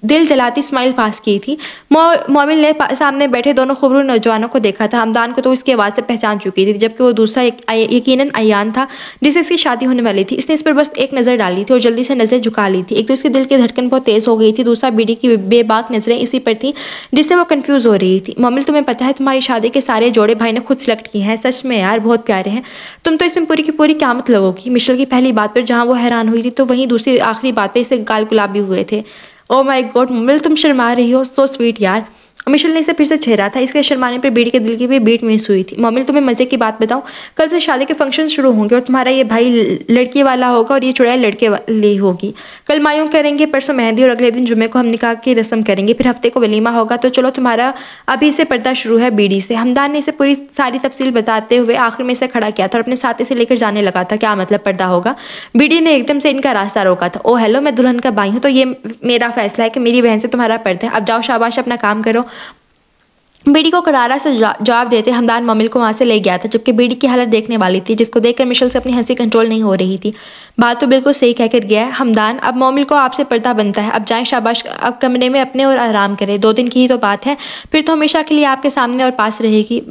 दिल जलाती स्माइल पास की थी। मोमिल ने सामने बैठे दोनों खूबसूरत नौजवानों को देखा था। हमदान को तो उसकी आवाज़ से पहचान चुकी थी, जबकि वो दूसरा यकीनन अयान था जिससे इसकी शादी होने वाली थी। इसने इस पर बस एक नज़र डाली थी और जल्दी से नज़र झुका ली थी। एक तो इसके दिल की धड़कन बहुत तेज़ हो गई थी, दूसरा बीडी की बेबाक नज़रें इसी पर थी जिससे वो कंफ्यूज हो रही थी। मोमिल, तुम्हें पता है तुम्हारी शादी के सारे जोड़े भाई ने खुद सिलेक्ट किए हैं, सच में यार बहुत प्यारे हैं, तुम तो इसमें पूरी की पूरी क़यामत लगोगी। मिशेल की पहली बात पर जहाँ वो हैरान हुई थी, तो वहीं दूसरी आखिरी बात पे इसे गाल गुलाबी हुए थे। ओ माय गॉड मोमिल, तुम शर्मा रही हो, सो स्वीट यार। मिशेल ने इसे फिर से छेड़ा था, इसके शर्माने पर बीडी के दिल की भी बीट मिस हुई थी। मोमिल, तुम्हें मजे की बात बताऊं, कल से शादी के फंक्शन शुरू होंगे और तुम्हारा ये भाई लड़की वाला होगा और ये चुड़ैल लड़के वाली होगी। कल मायूं करेंगे, परसों मेहंदी और अगले दिन जुम्मे को हम निकाह की रस्म करेंगे, फिर हफ्ते को वलीमा होगा। तो चलो तुम्हारा अभी से पर्दा शुरू है बीडी से। हमदान ने इसे पूरी सारी तफसील बताते हुए आखिर में इसे खड़ा किया था और अपने साथ इसे लेकर जाने लगा था। क्या मतलब पर्दा होगा? बीडी ने एकदम से इनका रास्ता रोका था। ओ हेलो, मैं दुल्हन का भाई हूँ, तो ये मेरा फैसला है कि मेरी बहन से तुम्हारा पर्दा है। अब जाओ शाबाश, अपना काम करो। बीडी को करारा से जवाब देते हमदान मोमिल को वहाँ से ले गया था, जबकि बीडी की हालत देखने वाली थी, जिसको देखकर मिशेल से अपनी हंसी कंट्रोल नहीं हो रही थी। बात तो बिल्कुल सही कहकर गया है हमदान, अब मोमिल को आपसे पर्दा बनता है। अब जाएं शाबाश, अब कमरे में अपने और आराम करें, 2 दिन की ही तो बात है, फिर तो हमेशा के लिए आपके सामने और पास रहेगी।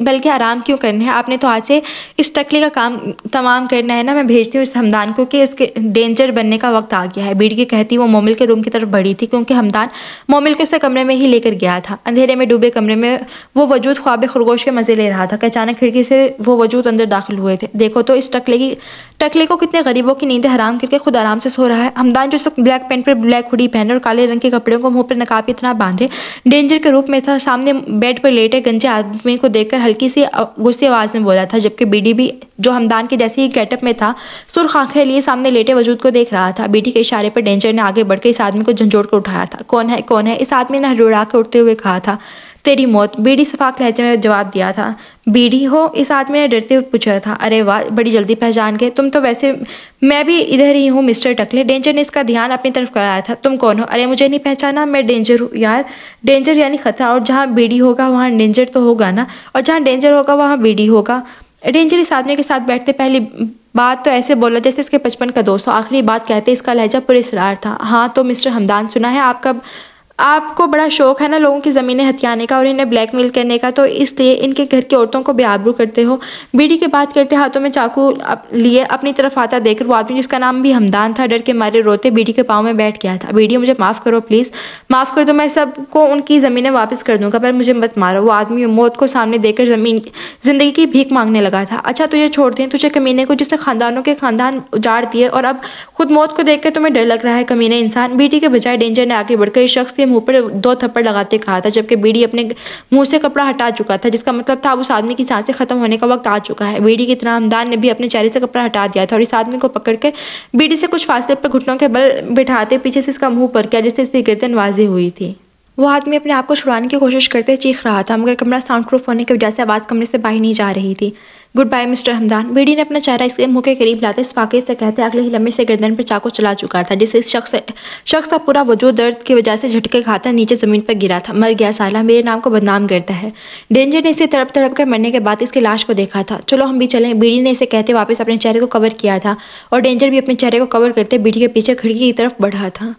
बल्कि आराम क्यों करना है, आपने तो आज से इस टकले का काम तमाम करना है ना। मैं भेजती हूँ इस हमदान को कि उसके डेंजर बनने का वक्त आ गया है। बीडी की कहती वो मोमिल के रूम की तरफ बढ़ी थी, क्योंकि हमदान मोमिल को उसके कमरे में ही लेकर गया था। अंधेरे में डूबे कमरे में वो वजूद ख्वाब खरगोश के मजे ले रहा था कि अचानक खिड़की से वो वजूद अंदर दाखिल हुए थे। देखो तो इस टकले को कितने गरीबों की नींदें हराम करके खुद आराम से सो रहा है। हमदान जो सब ब्लैक पैंट पर ब्लैक हुडी पहने और काले रंग के कपड़ों को मुंह पर नकाब की तरह बांधे डेंजर के रूप में था, सामने बेड पर लेटे गंजे आदमी को देखकर हल्की सी गुस्से आवाज में बोला था, जबकि बीडी भी जो हमदान के जैसे ही गेटअप में था सुर्ख आंखें लिए सामने लेटे वजूद को देख रहा था। बीडी के इशारे पर डेंजर ने आगे बढ़कर इस आदमी को झंझोड़ कर उठाया था। कौन है, कौन है? इस आदमी ने हड़बड़ा कर उठते हुए कहा था। तेरी मौत, बीडी सफाक लहजे में जवाब दिया था। बीडी हो? इस आदमी ने डरते हुए पूछा था। अरे वाह, बड़ी जल्दी पहचान गए तुम तो, वैसे मैं भी इधर ही हूँ मिस्टर टकले। डेंजर ने इसका ध्यान अपनी तरफ कराया था। तुम कौन हो? अरे मुझे नहीं पहचाना, मैं डेंजर हूँ यार। डेंजर यानी खतरा, और जहाँ बीडी होगा वहाँ डेंजर तो होगा ना, और जहाँ डेंजर होगा वहाँ बीडी होगा। डेंजर इस आदमी के साथ बैठते पहली बात तो ऐसे बोला जैसे इसके बचपन का दोस्त हो, आखिरी बात कहते इसका लहजा पुरस्रार था। हाँ तो मिस्टर हमदान, सुना है आपको बड़ा शौक है ना लोगों की ज़मीनें हथियाने का और इन्हें ब्लैकमेल करने का, तो इसलिए इनके घर की औरतों को बेआबरू करते हो। बीडी के बात करते हाथों में चाकू लिए अपनी तरफ आता देखकर वो आदमी जिसका नाम भी हमदान था डर के मारे रोते बीडी के पाँव में बैठ गया था। बीडी, मुझे माफ़ करो प्लीज़, माफ़ कर दो, मैं सबको उनकी ज़मीनें वापस कर दूंगा, पर मुझे मत मारो। वो आदमी मौत को सामने देकर ज़िंदगी की भीख मांगने लगा था। अच्छा तुझे छोड़ दें, तुझे कमीने को जिसने खानदानों के खानदान उजाड़ दिए और अब खुद मौत को देखकर तुम्हें डर लग रहा है, कमीने इंसान। बीडी के बजाय डेंजर ने आगे बढ़कर इस शख्स के मुंह पर 2 थप्पड़ लगाते कहा था, जबकि बीडी अपने मुंह से कपड़ा हटा चुका था, जिसका मतलब था उस आदमी की सांसें खत्म होने का वक्त आ चुका है। बीडी की तरह हमदान ने भी अपने चेहरे से कपड़ा हटा दिया था और इस आदमी को पकड़कर बीडी से कुछ फासले पर घुटनों के बल बिठाते पीछे से इसका मुंह पर किया, जिससे इसकी गर्दन वाज़ेह हुई थी। वो आदमी अपने आप को छुड़ाने की कोशिश करते चीख रहा था, मगर कमरा साउंड प्रूफ होने की वजह से आवाज़ कमरे से बाहर नहीं जा रही थी। गुड बाय मिस्टर हमदान, बीडी ने अपना चेहरा इसके मुंह के करीब लाते इस फाके से कहते अगले ही लम्हे से गर्दन पर चाकू चला चुका था, जिससे इस शख्स का पूरा वजूद दर्द की वजह से झटके खाता नीचे ज़मीन पर गिरा था। मर गया साला, मेरे नाम को बदनाम करता है। डेंजर ने इसे तड़प तड़प कर मरने के बाद इसकी लाश को देखा था। चलो हम भी चलें, बीडी ने इसे कहते वापस अपने चेहरे को कवर किया था और डेंजर भी अपने चेहरे को कवर करते बीडी के पीछे खिड़की की तरफ बढ़ा था।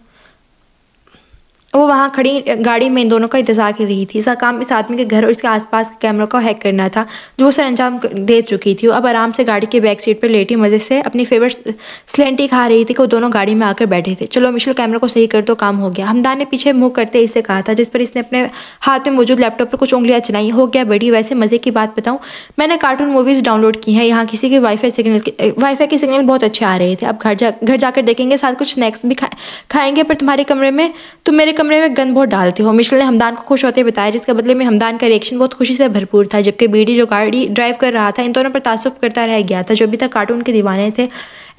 वो वहाँ खड़ी गाड़ी में इन दोनों का इंतजार कर रही थी। इसका काम इस आदमी के घर और इसके आसपास के कैमरों को हैक करना था, जो वो सरंजाम दे चुकी थी। वो अब आराम से गाड़ी के बैक सीट पर लेटी मजे से अपनी फेवरेट स्लेंटी खा रही थी कि वो दोनों गाड़ी में आकर बैठे थे। चलो मिशेल, कैमरा को सही कर दो, काम हो गया, हमदान ने पीछे मुँह करते इससे कहा था, जिस पर इसने अपने हाथ में मौजूद लैपटॉप पर कुछ उंगलियां चलाई। हो गया बड़ी, वैसे मजे की बात बताऊँ, मैंने कार्टून मूवीज़ डाउनलोड की हैं, यहाँ किसी के वाईफाई के सिग्नल बहुत अच्छे आ रहे थे। अब घर जाकर देखेंगे, साथ कुछ स्नैक्स भी खाएंगे, पर तुम्हारे कमरे में तुम मेरे कमरे में गंद बहुत डालते हो। मिशेल ने हमदान को खुश होते बताया, जिसके बदले में हमदान का रिएक्शन बहुत खुशी से भरपूर था। जबकि बीडी जो गाड़ी ड्राइव कर रहा था, इन दोनों पर तासुब करता रह गया था, जो अभी तक कार्टून के दीवाने थे।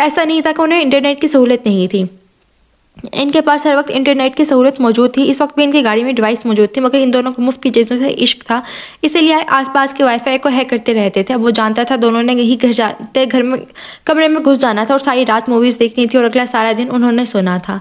ऐसा नहीं था कि उन्हें इंटरनेट की सहूलत नहीं थी, इनके पास हर वक्त इंटरनेट की सहूलत मौजूद थी। इस वक्त भी इनकी गाड़ी में डिवाइस मौजूद थी, मगर इन दोनों को मुफ्त की चीज़ों से इश्क था, इसीलिए आसपास के वाईफाई को हैक करते रहते थे। अब वो जानता था दोनों ने यही घर में कमरे में घुस जाना था और सारी रात मूवीज़ देखनी थी और अगला सारा दिन उन्होंने सोना था।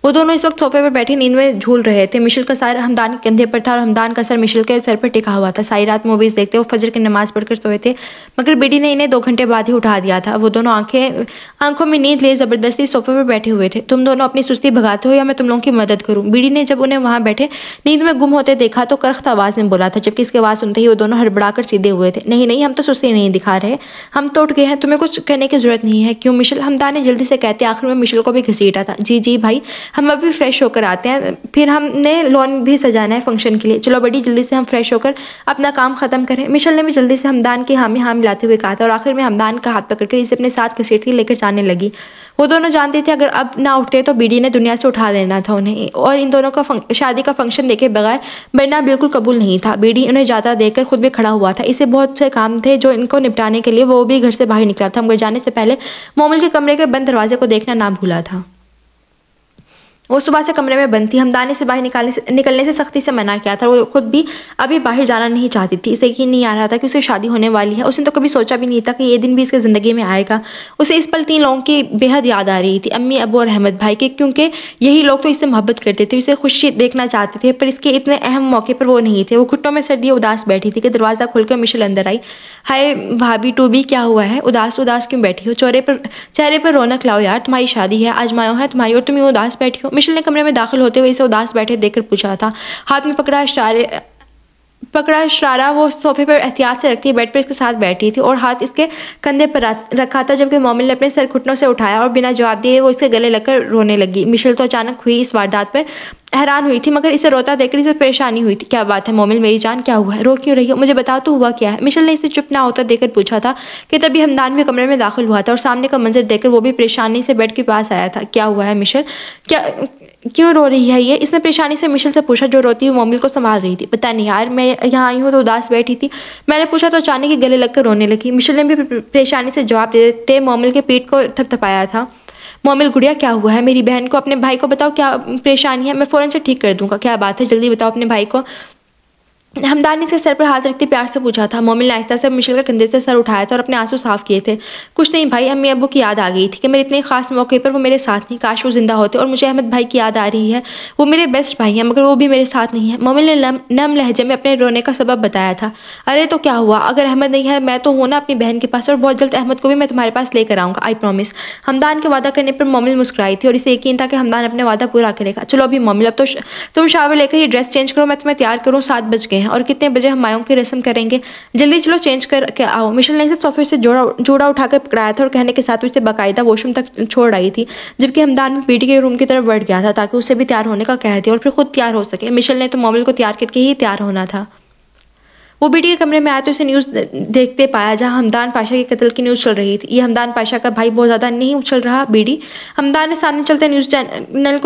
वो दोनों इस वक्त सोफे पर बैठे नींद में झूल रहे थे। मिशेल का सर हमदान के कंधे पर था और हमदान का सर मिशेल के सर पर टिका हुआ था। सारी रात मूवीज़ देखते वो फजर की नमाज पढ़कर सोए थे, मगर बीडी ने इन्हें 2 घंटे बाद ही उठा दिया था। वो दोनों आंखों में नींद लिए ज़बरदस्ती सोफे पर बैठे हुए थे। तुम दोनों अपनी सुस्ती भगाते हो या मैं तुम लोगों की मदद करूँ? बीडी ने जब उन्हें वहाँ बैठे नींद में गुम होते देखा तो करख्त आवाज़ में बोला था, जबकि इसकी आवाज़ सुनते ही वो दोनों हड़बड़ाकर सीधे हुए थे। नहीं नहीं, हम तो सुस्ती नहीं दिखा रहे, हम तो उठ गए हैं, तुम्हें कुछ कहने की जरूरत नहीं है। क्यों मिशेल? हमदान ने जल्दी से कहते आखिर में मिशेल को भी घसीटा था। जी जी भाई, हम अभी फ्रेश होकर आते हैं, फिर हमने लॉन भी सजाना है फंक्शन के लिए। चलो बड़ी जल्दी से हम फ्रेश होकर अपना काम खत्म करें। मिशेल ने भी जल्दी से हमदान की हामी हाँ मिलाते हुए कहा था और आखिर में हमदान का हाथ पकड़कर इसे अपने साथ घसीट के लेकर जाने लगी। वो दोनों जानते थे अगर अब ना उठते तो बीडी ने दुनिया से उठा देना था उन्हें, और इन दोनों का शादी का फंक्शन देखे बगैर बनना बिल्कुल कबूल नहीं था। बीडी उन्हें जाता देखकर खुद भी खड़ा हुआ था। इसे बहुत से काम थे जो इनको निपटाने के लिए वो भी घर से बाहर निकला था, मगर जाने से पहले मोमिल के कमरे के बंद दरवाजे को देखना ना भूला था। वो सुबह से कमरे में बंद थी। हमदान ने से बाहर निकलने से सख्ती से मना किया था। वो खुद भी अभी बाहर जाना नहीं चाहती थी। इसे यकीन नहीं आ रहा था कि उसे शादी होने वाली है। उसने तो कभी सोचा भी नहीं था कि ये दिन भी इसके ज़िंदगी में आएगा। उसे इस पल 3 लोगों की बेहद याद आ रही थी, अम्मी, अबू और अहमद भाई के, क्योंकि यही लोग तो इससे मोहब्बत करते थे, इसे खुशी देखना चाहते थे, पर इसके इतने अहम मौके पर वो नहीं थे। वो घुट्टों में सर्दी उदास बैठी थी कि दरवाज़ा खुलकर मिशेल अंदर आई। हाय भाभी टूबी, क्या हुआ है? उदास उदास क्यों बैठी हो? चेहरे पर रौनक लाओ यार, तुम्हारी शादी है, आज मायो है तुम्हारी और तुम यूँ उदास बैठी हो। मिशेल ने कमरे में दाखिल होते हुए इसे उदास बैठे देखकर पूछा था। हाथ में पकड़ा इशारा वो सोफे पर एहतियात से रखती बेड पर इसके साथ बैठी थी और हाथ इसके कंधे पर रखा था, जबकि मोमिल ने अपने सर घुटनों से उठाया और बिना जवाब दिए वो इसके गले लगकर रोने लगी। मिशेल तो अचानक हुई इस वारदात पर हैरान हुई थी, मगर इसे रोता देखकर इसे परेशानी हुई थी। क्या बात है मोमिल, मेरी जान, क्या हुआ है? रो क्यों रही हो? मुझे बताओ तो हुआ क्या है? मिशेल ने इसे चुप ना होता देखकर पूछा था कि तभी हमदान भी कमरे में दाखिल हुआ था और सामने का मंजर देखकर वो भी परेशानी से बेड के पास आया था। क्या हुआ है मिशेल, क्या क्यों रो रही है ये? इसने परेशानी से मिशेल से पूछा, जो रोती हुई मोमिल को संभाल रही थी। पता नहीं यार, मैं यहाँ आई हूँ तो उदास बैठी थी, मैंने पूछा तो अचानक ही गले लगकर रोने लगी। मिशेल ने भी परेशानी से जवाब देते मोमिल के पीठ को थपथपाया था। मोमिल गुड़िया, क्या हुआ है? मेरी बहन को, अपने भाई को बताओ क्या परेशानी है, मैं फ़ौरन से ठीक कर दूंगा। क्या बात है, जल्दी बताओ अपने भाई को। हमदान ने इसके सर पर हाथ रखते प्यार से पूछा था। मोमिल ने आहिस्ता से मिशेल के कंधे से सर उठाया था और अपने आंसू साफ किए थे। कुछ नहीं भाई, अम्मी अब्बू की याद आ गई थी कि मेरे इतने खास मौके पर वो मेरे साथ नहीं, काश वो जिंदा होते। और मुझे अहमद भाई की याद आ रही है, वो मेरे बेस्ट भाई हैं, मगर वो भी मेरे साथ नहीं है। मोमिल ने नम लहजे में अपने रोने का सबब बताया था। अरे तो क्या हुआ? अगर अहमद नहीं है, मैं तो हूँ ना अपनी बहन के पास, और बहुत जल्द अहमद को भी मैं तुम्हारे पास लेकर आऊँगा, आई प्रॉमिस। हमदान के वादा करने पर मोमिल मुस्कुराई थी और इसे यकीन था कि हमदान अपने वादा पूरा करेगा। चलो अभी मोमिल, अब तो तुम शावर लेकर ही ड्रेस चेंज करो, मैं तुम्हें तैयार करूँ। 7 बज गए हैं और कितने बजे हम मायों की रस्म करेंगे? जल्दी चलो चेंज करके आओ। मिशेल ने इसे सोफे से जोड़ा उठाकर पकड़ाया था और कहने के साथ उसे बाकायदा वॉशरूम तक छोड़ आई थी, जबकि हमदान बीडी के रूम की तरफ बढ़ गया था ताकि उसे भी तैयार होने का कह दिया और फिर खुद तैयार हो सके। मिशेल ने तो मोमिल को तैयार करके ही तैयार होना था। वो बीडी के कमरे में आया तो इसे न्यूज़ देखते पाया जहां हमदान पाशा के कत्ल की न्यूज़ चल रही थी। ये हमदान पाशा का भाई बहुत ज़्यादा नहीं उछल रहा बीडी। हमदान ने सामने चलते न्यूज़ चैनल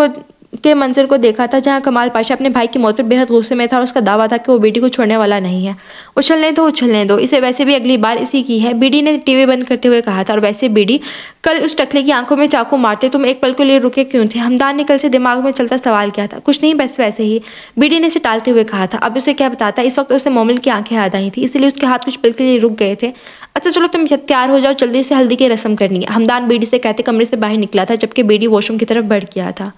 के मंजर को देखा था जहां कमाल पाशा अपने भाई की मौत पर बेहद गुस्से में था और उसका दावा था कि वो बीडी को छोड़ने वाला नहीं है। उछलने दो, इसे वैसे भी अगली बार इसी की है, बीडी ने टीवी बंद करते हुए कहा था। और वैसे बीडी, कल उस टकले की आंखों में चाकू मारते तुम एक पल के लिए रुके क्यों थे? हमदान ने कल से दिमाग में चलता सवाल किया था। कुछ नहीं, बस वैसे ही, बीडी ने इसे टालते हुए कहा था। अब उसे क्या बताता? इस वक्त उसे मोमिल की आंखें याद आई थी, इसलिए उसके हाथ कुछ पल के लिए रुक गए थे। अच्छा चलो तुम तैयार हो जाओ, जल्दी से हल्दी की रस्म करनी है, हमदान बीडी से कहते कमरे से बाहर निकला था, जबकि बीडी वॉशरूम की तरफ बढ़ गया था।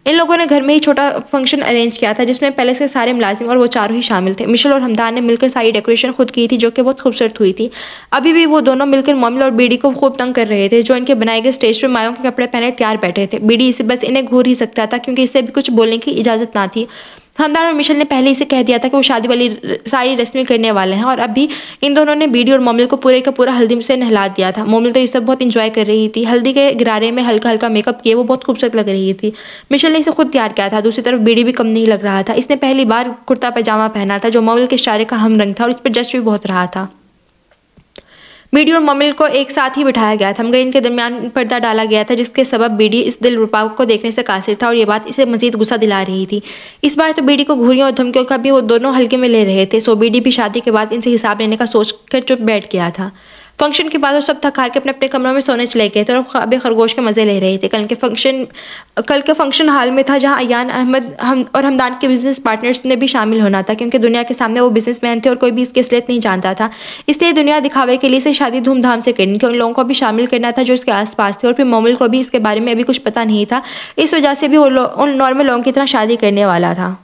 इन लोगों ने घर में ही छोटा फंक्शन अरेंज किया था जिसमें पैलेस के सारे मुलाजिम और वो चारों ही शामिल थे। मिशेल और हमदान ने मिलकर सारी डेकोरेशन खुद की थी जो कि बहुत खूबसूरत हुई थी। अभी भी वो दोनों मिलकर मोमिल और बीडी को खूब तंग कर रहे थे जो इनके बनाए गए स्टेज पर मायों के कपड़े पहने तैयार बैठे थे। बीडी इसे बस इन्हें घूर ही सकता था क्योंकि इससे भी कुछ बोलने की इजाज़त ना थी। हमदान और मिशेल ने पहले ही से कह दिया था कि वो शादी वाली सारी रस्में करने वाले हैं और अभी इन दोनों ने बीडी और मोमिल को पूरे का पूरा हल्दी से नहला दिया था। मोमिल तो ये सब बहुत इंजॉय कर रही थी। हल्दी के गिरारे में हल्का हल्का मेकअप किए वो बहुत खूबसूरत लग रही थी। मिशेल ने इसे खुद तैयार किया था। दूसरी तरफ बीडी भी कम नहीं लग रहा था। इसने पहली बार कुर्ता पैजामा पहना था जो मोमिल के इशारे का हम रंग था और इस पर जश्न भी बहुत रहा था। बीडी और मोमिल को एक साथ ही बिठाया गया था मगर इनके दरमियान पर्दा डाला गया था जिसके सबब बीडी इस दिलरुबा को देखने से कासिर था और ये बात इसे मजीद गुस्सा दिला रही थी। इस बार तो बीडी को घूरियों और धमकियों का भी वो दोनों हल्के में ले रहे थे। सो बीडी भी शादी के बाद इनसे हिसाब लेने का सोच कर चुप बैठ गया था। फंक्शन के बाद वो सब थक हार के अपने अपने कमरों में सोने चले गए थे और ख्वाब खरगोश के मज़े ले रहे थे। कल के फंक्शन हाल में था जहां अयान अहमद और हमदान के बिजनेस पार्टनर्स ने भी शामिल होना था क्योंकि दुनिया के सामने वो बिजनेसमैन थे और कोई भी इसकी असलियत नहीं जानता था। इसलिए दुनिया दिखावे के लिए इसे शादी धूमधाम से करनी थी। उन लोगों को भी शामिल करना था जो इसके आसपास थे और फिर मोमिल को भी इसके बारे में अभी कुछ पता नहीं था। इस वजह से भी वो उन नॉर्मल लोगों की तरह शादी करने वाला था।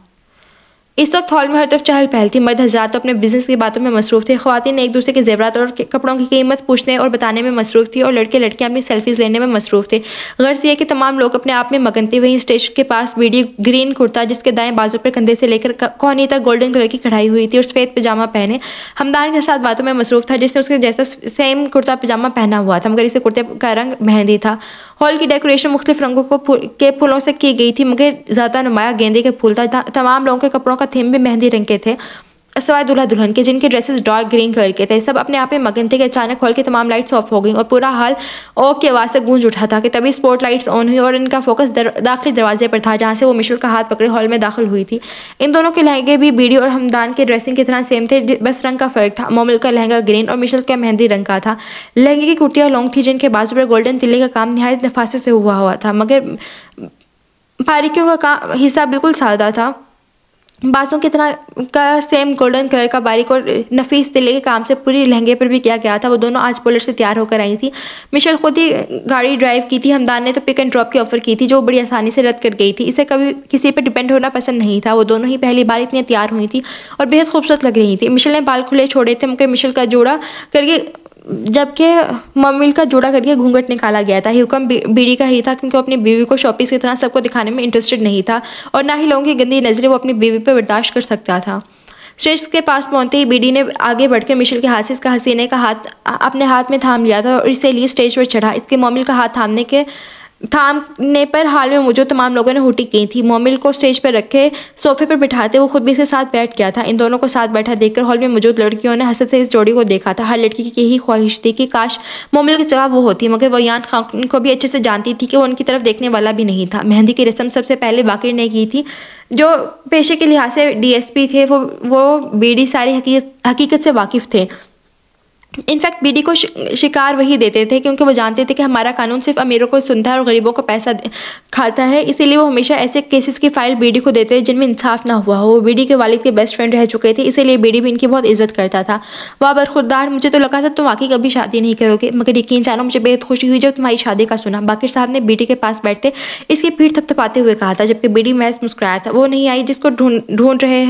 इस वक्त हॉल में हर तरफ चहल पहल थी। मर्द हज़रात तो अपने बिजनेस की बातों में मसरूफ़ थे। ख़वातीन एक दूसरे के ज़ेवरात और कपड़ों की कीमत पूछने और बताने में मसरूफ़ थी और लड़के लड़कियां अपनी सेल्फीज़ लेने में मसरूफ़ थे। गर्ज ये कि तमाम लोग अपने आप में मगन थे। वहीं स्टेज के पास बीडी ग्रीन कुर्ता जिसके दाएं बाजू पर कंधे से लेकर कोहनी तक गोल्डन कलर की कढ़ाई हुई थी और सफ़ेद पजामा पहने हमदान के साथ बातों में मसरूफ़ था जिसने उसके जैसा सेम कुर्ता पजामा पहना हुआ था मगर इसे कुर्ते का रंग मेहंदी था। हॉल की डेकोरेशन मुख्तलिफ रंगों के फूलों से की गई थी मगर ज़्यादा नुमाया गेंदे के फूल था। तमाम लोगों के कपड़ों का थीम भी मेहंदी रंग के थे सवाए दूल्हा दुल्हन के जिनके ड्रेसेस डार्क ग्रीन कलर के थे। सब अपने आप में मगन थे कि अचानक हॉल की तमाम लाइट्स ऑफ हो गई और पूरा हॉल ओ की आवाज़ से गूंज उठा था कि तभी स्पॉट लाइट्स ऑन हुई और इनका फोकस दाखिली दरवाजे पर था जहाँ से वो मिशेल का हाथ पकड़े हॉल में दाखिल हुई थी। इन दोनों के लहंगे भी बीडी और हमदान के ड्रेसिंग की तरह सेम थे बस रंग का फ़र्क था। मोमिल का लहंगा ग्रीन और मिशेल का मेहंदी रंग का था। लहंगे की कुर्तियाँ लॉन्ग थी जिनके बाजू पर गोल्डन तिल्ले का काम नहायत नफासे से हुआ था मगर बारीकियों का हिस्सा बिल्कुल सादा था। बाजों की तरह का सेम गोल्डन कलर का बारीक और नफीस तिल्ले के काम से पूरी लहंगे पर भी किया गया था। वो दोनों आज बुलेट से तैयार होकर आई थी। मिशेल खुद ही गाड़ी ड्राइव की थी। हमदान ने तो पिक एंड ड्रॉप की ऑफ़र की थी जो बड़ी आसानी से रद्द कर गई थी। इसे कभी किसी पर डिपेंड होना पसंद नहीं था। वो दोनों ही पहली बार इतनी तैयार हुई थी और बेहद खूबसूरत लग रही थी। मिशेल ने बाल खुले छोड़े थे मगर मिशेल का जोड़ा करके जबकि मोमिल का जोड़ा करके घूंघट निकाला गया था। ये हुक्म बीडी का ही था क्योंकि वो अपनी बीवी को शॉपीस की तरह सबको दिखाने में इंटरेस्टेड नहीं था और ना ही लोगों की गंदी नज़रें वो अपनी बीवी पर बर्दाश्त कर सकता था। स्टेज के पास पहुंचते ही बीडी ने आगे बढ़कर मिशेल के हाथ से इसका हसीने का हाथ अपने हाथ में थाम लिया था और इसे लिए स्टेज पर चढ़ा। इसके मोमिल का हाथ थामने पर हाल में मौजूद तमाम लोगों ने हुटी की थी। मोमिल को स्टेज पर रखे सोफे पर बिठाते वो खुद भी इसके साथ बैठ गया था। इन दोनों को साथ बैठा देखकर हॉल में मौजूद लड़कियों ने हसरत से इस जोड़ी को देखा था। हर लड़की की यही ख्वाहिश थी कि काश मोमिल की जगह वो होती मगर वो यान खान को भी अच्छे से जानती थी कि वो उनकी तरफ देखने वाला भी नहीं था। मेहंदी की रस्म सबसे पहले बाकिर ने की थी जो पेशे के लिहाज से DSP थे। वो बीडी सारी हकीकत से वाकिफ़ थे। इनफैक्ट बीडी को शिकार वही देते थे क्योंकि वो जानते थे कि हमारा कानून सिर्फ अमीरों को सुनता है और गरीबों को पैसा खाता है। इसीलिए वो हमेशा ऐसे केसेस की फाइल बीडी को देते जिनमें इंसाफ ना हुआ हो। वो बीडी के वालिद के बेस्ट फ्रेंड रह चुके थे इसीलिए बीडी भी इनकी बहुत इज्जत करता था। वाह बरखुरदार, मुझे तो लगा था तुम वाकई कभी शादी नहीं करोगे मगर यकीन जानो मुझे बेहद खुशी हुई जब तुम्हारी शादी का सुना। बाकिर साहब ने बीडी के पास बैठते इसकी पीठ थपथपाते हुए कहा था जबकि बीडी महज मुस्कुराया था। वो नहीं आई जिसको ढूंढ रहे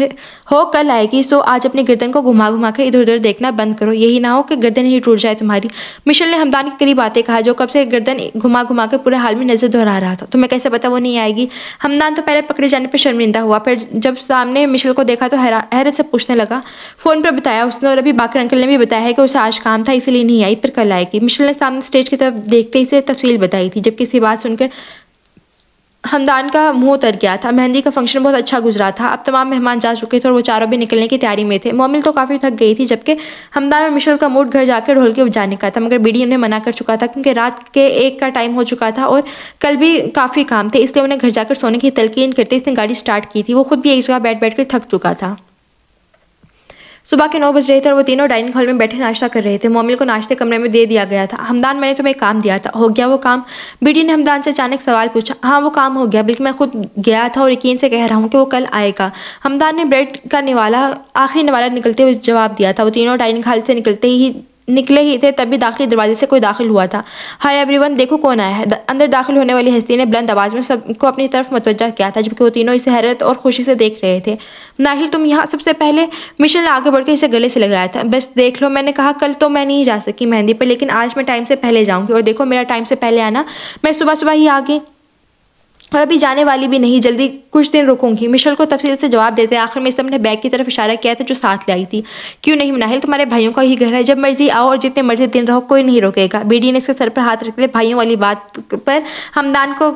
हो कल आएगी। सो आज अपनी गर्दन को घुमा घुमा कर इधर उधर देखना बंद करो। यही ना हो कि गर्दन ही टूट जाए तुम्हारी। मिशेल ने हमदान के करीब आते कहा जो कब से गर्दन घुमा घुमा कर पूरे हाल में नजर दोहरा रहा था। तुम्हें कैसे पता वो नहीं आएगी? हमदान तो पहले पकड़े जाने पर शर्मिंदा हुआ फिर जब सामने मिशेल को देखा तो हैरत से पूछने लगा। फ़ोन पर बताया उसने और अभी बाकर अंकल ने भी बताया है कि उसे आज काम था इसलिए नहीं आई फिर कल आएगी। मिशेल ने सामने स्टेज की तरफ देखते ही से तफसील बताई थी जबकि इसी बात सुनकर हमदान का मुंह उतर गया था। मेहंदी का फंक्शन बहुत अच्छा गुजरा था। अब तमाम मेहमान जा चुके थे और वो चारों भी निकलने की तैयारी में थे। मोमिल तो काफ़ी थक गई थी जबकि हमदान और मिशेल का मूड घर जाकर ढोलकी बजाने का था मगर बीडी उन्हें मना कर चुका था क्योंकि रात के 1 का टाइम हो चुका था और कल भी काफ़ी काम थे इसलिए उन्हें घर जाकर सोने की तलकीन करते इसने गाड़ी स्टार्ट की थी। वो खुद भी एक जगह बैठ कर थक चुका था। सुबह के 9 बज रहे थे और वो तीनों डाइनिंग हॉल में बैठे नाश्ता कर रहे थे। मोमिल को नाश्ते कमरे में दे दिया गया था। हमदान, मैंने तुम्हें काम दिया था, हो गया वो काम? बीडी ने हमदान से अचानक सवाल पूछा। हाँ वो काम हो गया, बल्कि मैं खुद गया था और यकीन से कह रहा हूँ कि वो कल आएगा। हमदान ने ब्रेड का निवाला आखिरी निवाला निकलते हुए जवाब दिया था। वो तीनों डाइनिंग हॉल से निकलते ही निकले ही थे तभी दाखिली दरवाजे से कोई दाखिल हुआ था। हाय एवरीवन, देखो कौन आया है। अंदर दाखिल होने वाली हस्ती ने बुलंद आवाज में सबको अपनी तरफ मुतवज्जा किया था, जबकि वो तीनों इसे हैरत और खुशी से देख रहे थे। नाहिल, तुम यहाँ? सबसे पहले मिशेल ने आगे बढ़कर इसे गले से लगाया था। बस देख लो, मैंने कहा कल तो मैं नहीं जा सकी मेहंदी पर, लेकिन आज मैं टाइम से पहले जाऊंगी। और देखो, मेरा टाइम से पहले आना, मैं सुबह सुबह ही आ गई और अभी जाने वाली भी नहीं, जल्दी कुछ दिन रुकूंगी। मिशेल को तफसील से जवाब देते आखिर में इसने अपने बैग की तरफ इशारा किया था जो साथ ले आई थी। क्यों नहीं नाहिल, तुम्हारे भाइयों का ही घर है, जब मर्जी आओ और जितने मर्जी दिन रहो, कोई नहीं रोकेगा। बीडी ने इसके सर पर हाथ रखते भाइयों वाली बात पर हमदान को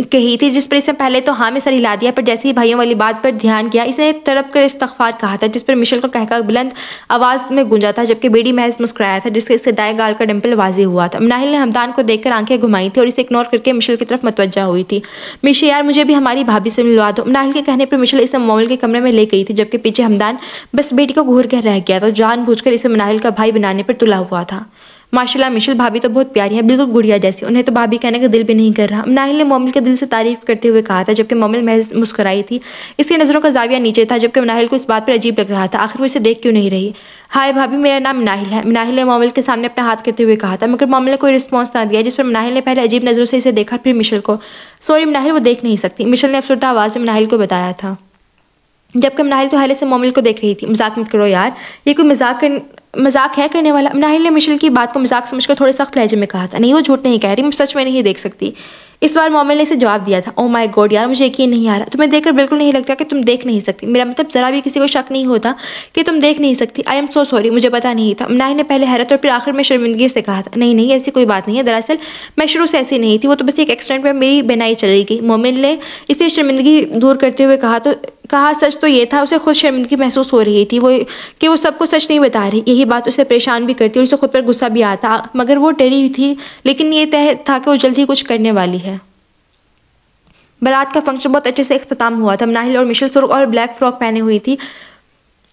कही थी, जिस पर इसने पहले तो हाँ में सर हिला दिया, पर जैसे ही भाइयों वाली बात पर ध्यान किया इसने तड़प कर इस्तगफार कहा था, जिस पर मिशेल का कहका बुलंद आवाज में गूंजा था, जबकि बेडी महज मुस्कुराया था, जिससे इसके दाएं गाल का डिंपल वाज़ेह हुआ था। नाहिल ने हमदान को देखकर आंखें घुमाई थी और इसे इग्नोर करके मिशेल की तरफ मुतवज्जा हुई थी। मिशे यार, मुझे भी हमारी भाभी से मिलवा दो। नाहिल के कहने पर मिशेल इसे मोमिल के कमरे में ले गई थी, जबकि पीछे हमदान बस बेटी को घूर कर रह गया था, जानबूझकर इसे नाहिल का भाई बनाने पर तुला हुआ था। माशाल्लाह मिशेल, भाभी तो बहुत प्यारी है, बिल्कुल गुड़िया जैसी, उन्हें तो भाभी कहने का दिल भी नहीं कर रहा। नाहिल ने मोमिल के दिल से तारीफ करते हुए कहा था, जबकि मोमिल महज मुस्कुराई थी। इसकी नज़रों का जाविया नीचे था, जबकि नाहिल को इस बात पर अजीब लग रहा था, आखिर वो इसे देख क्यों नहीं रही। हाय भाभी, मेरा नाम नाहिल है, नाहिल ने मोमिल के सामने अपना हाथ करते हुए कहा था, मगर मोमिल ने कोई रिस्पॉन्स ना दिया, जिस पर नाहिल ने पहले अजीब नज़रों से इसे देखा, फिर मिशेल को। सॉरी नाहिल, वो देख नहीं सकती, मिशेल ने अफसरदा आवाज़ में नाहिल को बताया था, जबकि नाहिल तो हैले से मोमिल को देख रही थी। मजाक मत करो यार, ये कोई मजाक है करने वाला। नाहिल ने मिशेल की बात को मजाक समझकर थोड़े सख्त लहजे में कहा था। नहीं, वो झूठ नहीं कह रही, मैं सच में नहीं देख सकती। इस बार मोमिल ने इसे जवाब दिया था। ओह माय गॉड यार, मुझे यकीन नहीं आ रहा, तुम्हें देखकर बिल्कुल नहीं लगता कि तुम देख नहीं सकती। मेरा मतलब जरा भी किसी को शक नहीं होता कि तुम देख नहीं सकती। आई एम सो सॉरी, मुझे पता नहीं था। नाहिल ने पहले हैरत और फिर आखिर में शर्मिंदगी से कहा था। नहीं नहीं, ऐसी कोई बात नहीं है, दरअसल मैं शुरू से ऐसी नहीं थी, वो तो बस एक एक्सीडेंट में मेरी बेनाई चली गई। मोमिल ने इसे शर्मिंदगी दूर करते हुए कहा सच तो ये था, उसे खुद शर्मिंदगी महसूस हो रही थी वो सबको सच नहीं बता रही। यही बात उसे परेशान भी करती और उसे खुद पर गुस्सा भी आता, मगर वो डरी हुई थी, लेकिन ये तय था कि वो जल्द ही कुछ करने वाली है। बारात का फंक्शन बहुत अच्छे से इख्तिताम हुआ था। नाहिल और मिशेल सुर्ख और ब्लैक फ्रॉक पहने हुई थी,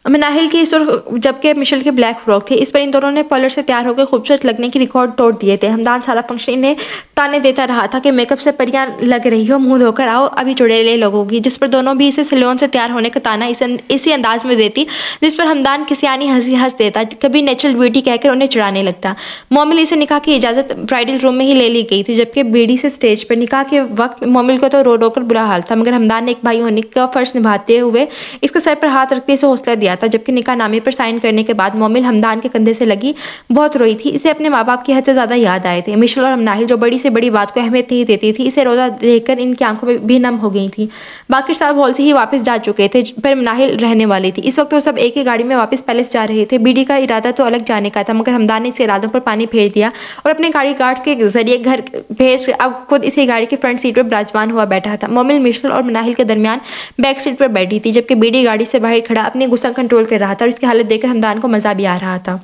नाहिल की सुर्ख जबकि मिशेल के ब्लैक फ्रॉक थे। इस पर इन दोनों ने पार्लर से तैयार होकर खूबसूरत लगने की रिकॉर्ड तोड़ दिए थे। हमदान सारा फंक्शन इन्हें ताने देता रहा था कि मेकअप से परियां लग रही हो, मुंह धोकर आओ, अभी चुड़ैले लगोगी, जिस पर दोनों भी इसे सैलून से तैयार होने का ताना इसी अंदाज में देती, जिस पर हमदान किसियानी हंसी हंस देता, कभी नेचुरल ब्यूटी कहकर उन्हें चिढ़ाने लगता। मोमिल इसे निकाह की इजाज़त ब्राइडल रूम में ही ले ली गई थी, जबकि बेडी से स्टेज पर। निकाह के वक्त मोमिल को तो रो रो कर बुरा हाल था, मगर हमदान ने एक भाई होने का फर्ज निभाते हुए इसके सर पर हाथ रखते इसे हौसला दिया था। जबकि निकाह नामे पर साइन करने के बाद मोमिल हमदान के कंधे से लगी बहुत रोई थी। इसे अपने माँ बाप की हद से ज़्यादा याद आए थे। मिशेल और नाहिल जो बड़ी से बड़ी बात को अहमियत नहीं देती थी, इसे रोज़ा देखकर इनकी आंखों में भी नम हो गई थी। बाकी साहब हॉल से ही वापस जा चुके थे, पर नाहिल रहने वाली थी। इस वक्त वो सब एक ही गाड़ी में वापस पैलेस जा रहे थे। बीडी का इरादा तो अलग जाने का था, मगर हमदान ने इसके इरादों पर पानी फेर दिया और अपने गाड़ी गार्ड्स के जरिए घर भेज अब खुद इसी गाड़ी की फ्रंट सीट पर विराजमान हुआ बैठा था। मोमिल मिशेल और नाहिल के दरमियान बैक सीट पर बैठी थी, जबकि बीडी गाड़ी से बाहर खड़ा अपने गुस्सा कंट्रोल कर रहा था और इसकी हालत देखकर हमदान को मजा भी आ रहा था।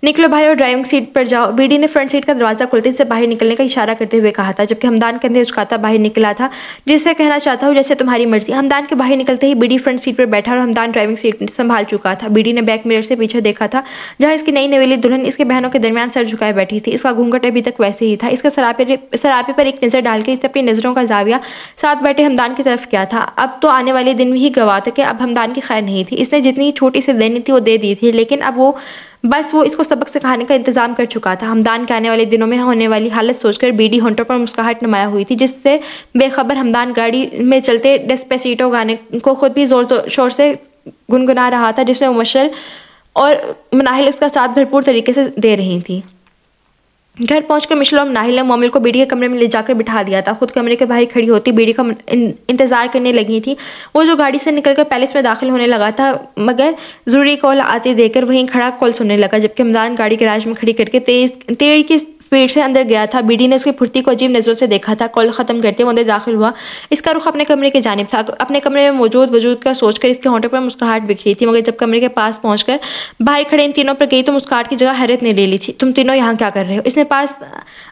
निकलो भाई और ड्राइविंग सीट पर जाओ, बीडी ने फ्रंट सीट का दरवाजा खोलते से बाहर निकलने का इशारा करते हुए कहा था, जबकि हमदान कंधे उचकाता बाहर निकला था, जिससे कहना चाहता हूँ जैसे तुम्हारी मर्जी। हमदान के बाहर निकलते ही बीडी फ्रंट सीट पर बैठा और हमदान ड्राइविंग सीट संभाल चुका था। बीडी ने बैक मिरर से पीछे देखा था, जहाँ इसकी नई नवेली दुल्हन इसके बहनों के दरमियान सर झुकाए बैठी थी। इसका घूंघट अभी तक वैसे ही था। इसके सरापे पर एक नज़र डालकर इसे अपनी नज़रों का जाविया साथ बैठे हमदान की तरफ किया था। अब तो आने वाले दिन ही गवाह थे कि अब हमदान की खैर नहीं थी। इसने जितनी छूट इसे देनी थी वो दे दी थी, लेकिन अब वो इसको सबक सिखाने का इंतजाम कर चुका था। हमदान के आने वाले दिनों में होने वाली हालत सोचकर बीडी होंठों पर मुस्कुराहट नुमाया हुई थी, जिससे बेखबर हमदान गाड़ी में चलते डेस्पेसिटो गाने को खुद भी जोर शोर से गुनगुना रहा था, जिसमें मुशल और नाहिल इसका साथ भरपूर तरीके से दे रही थी। घर पहुंचकर मिशेल और नाहिल ने मोमिल को बीडी के कमरे में ले जाकर बिठा दिया था। खुद कमरे के बाहर खड़ी होती बीडी का इंतजार करने लगी थी। वो जो गाड़ी से निकलकर पैलेस में दाखिल होने लगा था, मगर ज़रूरी कॉल आते देखकर वहीं खड़ा कॉल सुनने लगा, जबकि हमदान गाड़ी गैराज में खड़ी करके तेज की स्पीड से अंदर गया था। बीडी ने उसकी फुर्ती को अजीब नज़रों से देखा था। कॉल ख़त्म करते वो अंदर दाखिल हुआ। इसका रुख अपने कमरे की जानिब था। अपने कमरे में मौजूद वजूद का सोचकर इसके होंठों पर मुस्कुराहट बिखरी थी, मगर जब कमरे के पास पहुंचकर भाई खड़े इन तीनों पर गई तो मुस्कुराहट की जगह हैरत ने ले ली थी। तुम तीनों यहाँ क्या कर रहे हो? इसने पास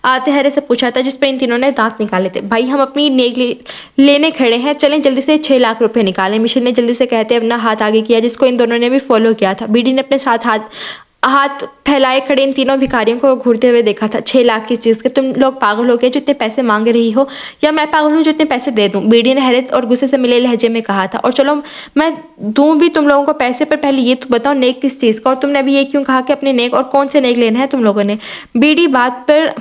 आते हैरत से पूछा था, जिस पर इन तीनों ने दांत निकाले थे। भाई हम अपनी नेक लेने खड़े हैं, चलें जल्दी से 6 लाख रुपए निकालें। मिशेल ने जल्दी से कहते अपना हाथ आगे किया, जिसको इन दोनों ने भी फॉलो किया था। बीडी ने अपने साथ हाथ हाथ फैलाए खड़े इन तीनों भिखारियों को घूरते हुए देखा था। 6 लाख की चीज़ के तुम लोग पागल हो गए जो इतने पैसे मांग रही हो, या मैं पागल हूँ जो इतने पैसे दे दूँ? बीडी ने हैरत और गुस्से से मिले लहजे में कहा था। और चलो मैं दूँ भी तुम लोगों को पैसे, पर पहले ये तो बताओ नेक किस चीज़ का, और तुमने अभी ये क्यों कहा कि अपने नेक, और कौन से नेक लेना है तुम लोगों ने? बीडी बात पर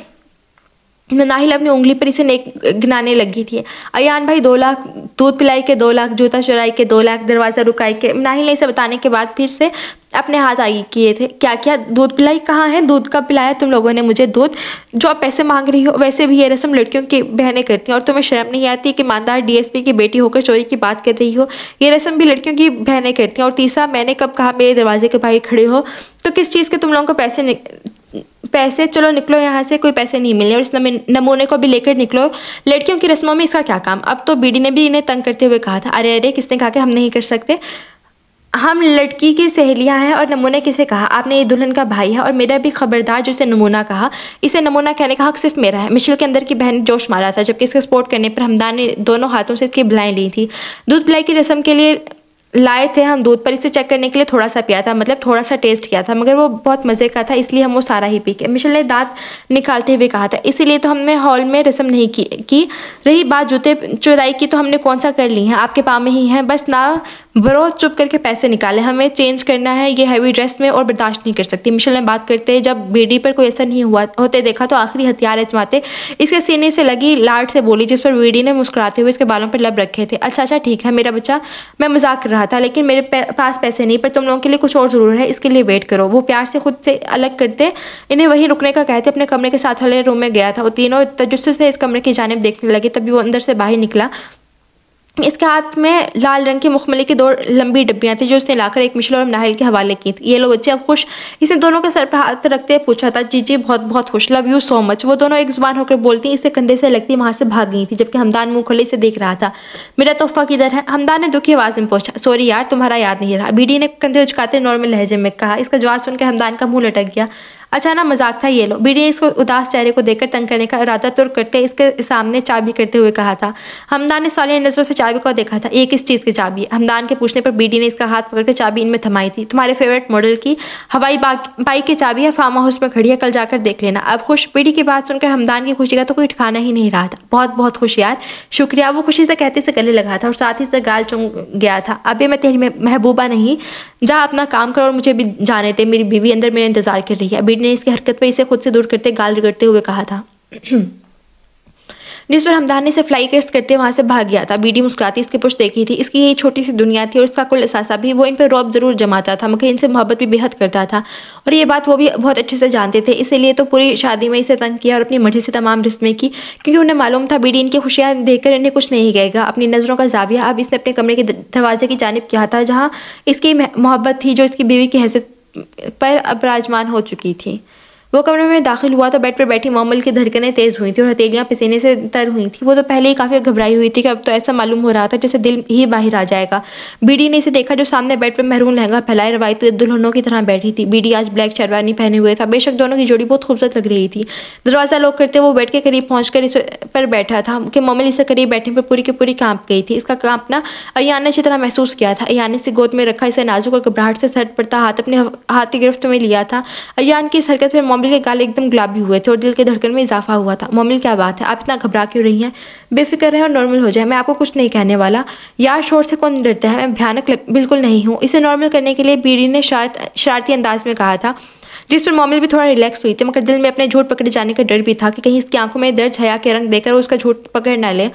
नाहिल अपनी उंगली पर इसे नेक गिनाने लगी थी। अयान भाई 2 लाख, दूध पिलाई के 2 लाख, जूता चुराई के 2 लाख, दरवाज़ा रुकाई के। नाहिल ने इसे बताने के बाद फिर से अपने हाथ आगे किए थे। क्या क्या? दूध पिलाई कहाँ है? दूध कब पिलाया तुम लोगों ने मुझे दूध? जो आप पैसे मांग रही हो, वैसे भी ये रस्म लड़कियों की बहनें करती हैं, और तुम्हें शर्म नहीं आती कि ईमानदार डीएसपी की बेटी होकर चोरी की बात कर रही हो? ये रस्म भी लड़कियों की बहनें करती हैं। और तीसरा, मैंने कब कहा मेरे दरवाजे के बाहर खड़े हो? तो किस चीज़ के तुम लोगों को पैसे? चलो निकलो यहाँ से, कोई पैसे नहीं मिलने, और इस नमूने को भी लेकर निकलो। लड़कियों की रस्मों में इसका क्या काम? अब तो बीडी ने भी इन्हें तंग करते हुए कहा था। अरे अरे, किसने कहा कि हम नहीं कर सकते? हम लड़की की सहेलियां हैं, और नमूने किसे कहा? आपने? ये दुल्हन का भाई है, और मेरा भी खबरदार जिसे नमूना कहा। इसे नमूना कहने का हक सिर्फ मेरा है। मिशेल के अंदर की बहन ने जोश मारा था, जबकि इसके सपोर्ट करने पर हमदान ने दोनों हाथों से इसकी बलाएं ली थी। दूध पिलाई की रस्म के लिए लाए थे हम दूध, पर इसे चेक करने के लिए थोड़ा सा पिया था, मतलब थोड़ा सा टेस्ट किया था, मगर वो बहुत मज़े का था, इसलिए हम वो सारा ही पी के। मिशेल ने दांत निकालते हुए कहा था। इसीलिए तो हमने हॉल में रस्म नहीं की। रही बात जूते चुराई की, तो हमने कौन सा कर ली है? आपके पाँव में ही है। बस ना बरो, चुप करके पैसे निकाले, हमें चेंज करना है ये हैवी ड्रेस में, और बर्दाश्त नहीं कर सकती। मिशेल ने बात करते जब बीडी पर कोई असर नहीं होते देखा तो आखिरी हथियार आजमाते इसके सीने से लगी लाड से बोली, जिस पर बीडी ने मुस्कुराते हुए इसके बालों पर लब रखे थे। अच्छा अच्छा ठीक है मेरा बच्चा, मैं मजाक कर रहा था, लेकिन मेरे पास पैसे नहीं, पर तुम लोगों के लिए कुछ और ज़रूर है, इसके लिए वेट करो। वो प्यार से खुद से अलग करते इन्हें वहीं रुकने का कहते अपने कमरे के साथ वाले रूम में गया था। वो तीनों तजुस्सुस से इस कमरे की जानिब देखने लगे। तभी वो अंदर से बाहर निकला। इसके हाथ में लाल रंग की मुखमली की 2 लंबी डब्बियां थी, जो उसने लाकर एक मिशेल और नाहिल के हवाले की थी। ये लो बच्चे, अब खुश? इसने दोनों के सर पर हाथ रखते पूछा था। जी जी, बहुत बहुत खुश, लव यू सो मच। वो दोनों एक जुबान होकर बोलती इससे कंधे से लगती वहां से भाग गई थी, जबकि हमदान मुंह खोले से देख रहा था। मेरा तोहफा किधर है? हमदान ने दुखी आवाज में पूछा। सॉरी यार, तुम्हारा याद नहीं रहा, बीडी ने कंधे उचकाते नॉर्मल लहजे में कहा। इसका जवाब सुनकर हमदान का मुंह लटक गया। अच्छा ना, मजाक था, ये लो। बीडी ने इसको उदास चेहरे को देखकर तंग करने का इरादा तुर्क करते इसके सामने चाबी करते हुए कहा था। हमदान ने सालिया नजरों से चाबी को देखा था। ये किस चीज़ की चाबी है? हमदान के पूछने पर बीडी ने इसका हाथ पकड़कर चाबी इनमें थमाई थी। तुम्हारे फेवरेट मॉडल की हवाई बाइक की चाबी है, फार्म हाउस में खड़ी है, कल जाकर देख लेना। अब खुश? बीडी की बात सुनकर हमदान की खुशी का तो कोई ठिकाना ही नहीं रहा था। बहुत बहुत खुश यार, शुक्रिया। वो खुशी से कहते से गले लगा था और साथ ही से गाल चुम गया था। अबे मैं तेरी महबूबा नहीं, जा अपना काम करो और मुझे भी जाने दे, मेरी बीवी अंदर मेरा इंतजार कर रही है। बीडी ने इसकी हरकत पर इसे खुद से दूर करते गाल रगड़ते हुए कहा था, जिस पर हमदान ने इसे फ्लाई किस करते वहां से भाग गया था। बीडी मुस्कुराती इसकी पुष्ट देखी थी। इसकी यही छोटी सी दुनिया थी और उसका कुल एहसासा भी। वो इन पर रौब जरूर जमाता था, मगर इनसे मोहब्बत भी बेहद करता था, और ये बात वो भी बहुत अच्छे से जानते थे। इसीलिए तो पूरी शादी में इसे तंग किया और अपनी मर्जी से तमाम रिस्में की, क्योंकि उन्हें मालूम था बीडी इनकी खुशियाँ देखकर इन्हें कुछ नहीं कहेगा। अपनी नज़रों का जाविया अब इसने अपने कमरे के दरवाजे की जानिब किया था, जहाँ इसकी मोहब्बत थी, जो इसकी बीवी की हैसियत पर अब राजमान हो चुकी थी। वो कमरे में दाखिल हुआ तो बेड पर बैठी मोमल की धड़कनें तेज़ हुई थी और हथेलियां पसीने से तर हुई थी। वो तो पहले ही काफ़ी घबराई हुई थी कि अब तो ऐसा मालूम हो रहा था जैसे दिल ही बाहर आ जाएगा। बीडी ने इसे देखा जो सामने बेड पर महरून लहंगा फैलाए रवायती दुल्हनों की तरह बैठी थी। बीडी आज ब्लैक शेरवानी पहने हुए था। बेशक दोनों की जोड़ी बहुत खूबसूरत लग रही थी। दरवाज़ा लॉक करते वो बेड के करीब पहुँचकर इस पर बैठा था कि मोमल इससे करीब बैठने पर पूरी की पूरी काँप गई थी। इसका काँपना अयान ने अच्छी तरह महसूस किया था। अयान ने इसे गोद में रखा, इसे नाजुक और घबराहट से सर पड़ता हाथ अपने हाथ की गिरफ्त में लिया था। अयान की इस हरकत पर मोमल के गाल एकदम गुलाबी हुए थे और दिल के धड़कन में इजाफा हुआ था। मोमिल, क्या बात है, आप इतना घबरा क्यों रही हैं? बेफिक्र रहे और नॉर्मल हो जाए, मैं आपको कुछ नहीं कहने वाला। यार शोर से कौन डरता है, मैं भयानक बिल्कुल नहीं हूँ। इसे नॉर्मल करने के लिए बीडी ने शरारती अंदाज में कहा था, जिस पर मोमिल भी थोड़ा रिलैक्स हुई थी, मगर दिल में अपने झूठ पकड़े जाने का डर भी था कि कहीं इसकी आंखों में दर्द हया के रंग देकर उसका झूठ पकड़ न ले।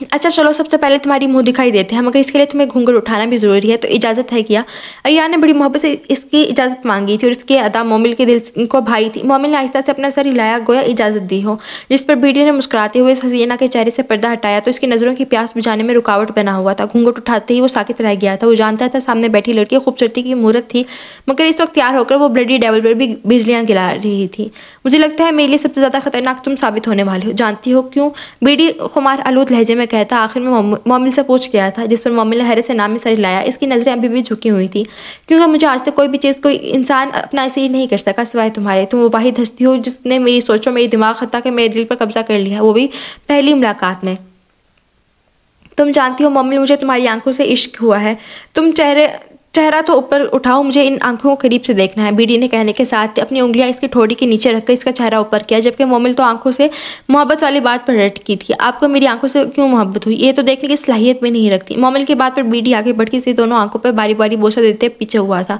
अच्छा चलो, सबसे पहले तुम्हारी मुंह दिखाई देते हैं, मगर इसके लिए तुम्हें घूंघट उठाना भी ज़रूरी है, तो इजाज़त है क्या? अयान ने बड़ी मोहब्बत से इसकी इजाज़त मांगी थी और इसकी अदा मोमिल के दिल को भाई थी। मोमिल ने आहिस्ता से अपना सर हिलाया, गोया इजाज़त दी हो, जिस पर बीडी ने मुस्कुराते हुए इस हसीना के चेहरे से पर्दा हटाया तो इसकी नज़रों की प्यास बुझाने में रुकावट बना हुआ था। घूंघट उठाते ही वो साकित रह गया था। वो जानता था सामने बैठी लड़की खूबसूरती की मूरत थी, मगर इस वक्त तैयार होकर वो ब्लडी डेवल पर भी बिजलियाँ गिरा रही थी। मुझे लगता है मेरे लिए सबसे ज़्यादा खतरनाक तुम साबित होने वाले हो। जानती हो क्यों? बीडी खुमार आलूद लहजे में कहता आखिर में मोमिल से पूछ गया था, जिस पर मोमिल ने हैरत से नाम में सर हिलाया। इसकी नज़रें अभी भी झुकी हुई थी, क्योंकि मुझे आज तक कोई भी चीज़ कोई इंसान अपना ऐसे ही नहीं कर सका सिवाय तुम्हारे। तुम वो वाहिद हस्ती हो जिसने मेरी सोचों, मेरी दिमाग, हत्ता के मेरे दिल पर कब्जा कर लिया, वो भी पहली मुलाकात में। तुम जानती हो मोमिल, मुझे तुम्हारी आंखों से इश्क हुआ है। चेहरा तो ऊपर उठाओ, मुझे इन आंखों को करीब से देखना है। बीडी ने कहने के साथ अपनी उंगलियां इसकी ठोड़ी के नीचे रखकर इसका चेहरा ऊपर किया, जबकि मोमिल तो आंखों से मोहब्बत वाली बात पर अटकी थी। आपको मेरी आंखों से क्यों मोहब्बत हुई, ये तो देखने की सलाहियत भी नहीं रखती। मोमिल की बात पर बीडी आगे बढ़ के इसे दोनों आंखों पर बारी बारी बोसा देते पीछे हुआ था।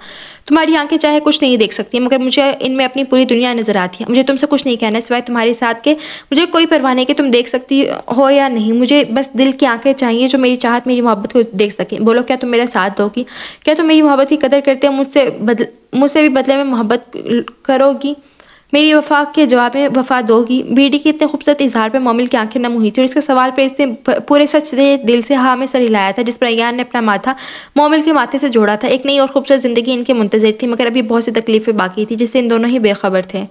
तुम्हारी आंखें चाहे कुछ नहीं देख सकती, मगर मुझे इनमें अपनी पूरी दुनिया नजर आती है। मुझे तुमसे कुछ नहीं कहना सिवाय तुम्हारे साथ के। मुझे कोई परवाह नहीं कि तुम देख सकती हो या नहीं, मुझे बस दिल की आंखें चाहिए जो मेरी चाहत, मेरी मोहब्बत को देख सकें। बोलो, क्या तुम मेरा साथ दोगी? क्या तुम मेरी मोहब्बत की कदर करते हो? मुझसे भी बदले में मोहब्बत करोगी? मेरी वफा के जवाब में वफा दोगी? बीडी के इतने खूबसूरत इजहार पर मोमिल की आंखें नम हुई थी और इसके सवाल पर इसने पूरे सच से दिल से हाँ में सर हिलाया था, जिस पर अय्यान ने अपना माथा मोमिल के माथे से जोड़ा था। एक नई और खूबसूरत जिंदगी इनके मुंतजर थी, मगर अभी बहुत सी तकलीफें बाकी थी जिससे इन दोनों ही बेखबर थे।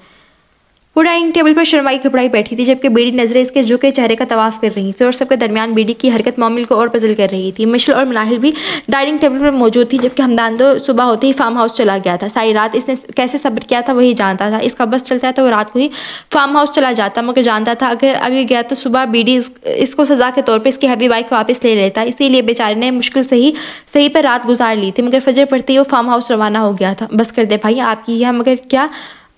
वो डाइनिंग टेबल पर शर्माई घबराई बैठी थी, जबकि बीडी नजरें इसके झुके चेहरे का तवाफ कर रही थी और सबके दरमियान बीडी की हरकत मोमिल को और पजल कर रही थी। मिशेल और मनाहिल भी डाइनिंग टेबल पर मौजूद थी, जबकि हमदान तो सुबह होते ही फार्म हाउस चला गया था। सारी रात इसने कैसे सब्र किया था वही जानता था। इसका बस चलता तो वो रात को ही फार्म हाउस चला जाता, मगर जानता था अगर अभी गया तो सुबह बीडी इसको सजा के तौर पर इसकी हैवी बाइक वापस ले लेता। इसीलिए बेचारे ने मुश्किल से ही सही पर रात गुजार ली थी, मगर फजर पड़ते ही वो फार्म हाउस रवाना हो गया था। बस कर दे भाई, आपकी है, मगर क्या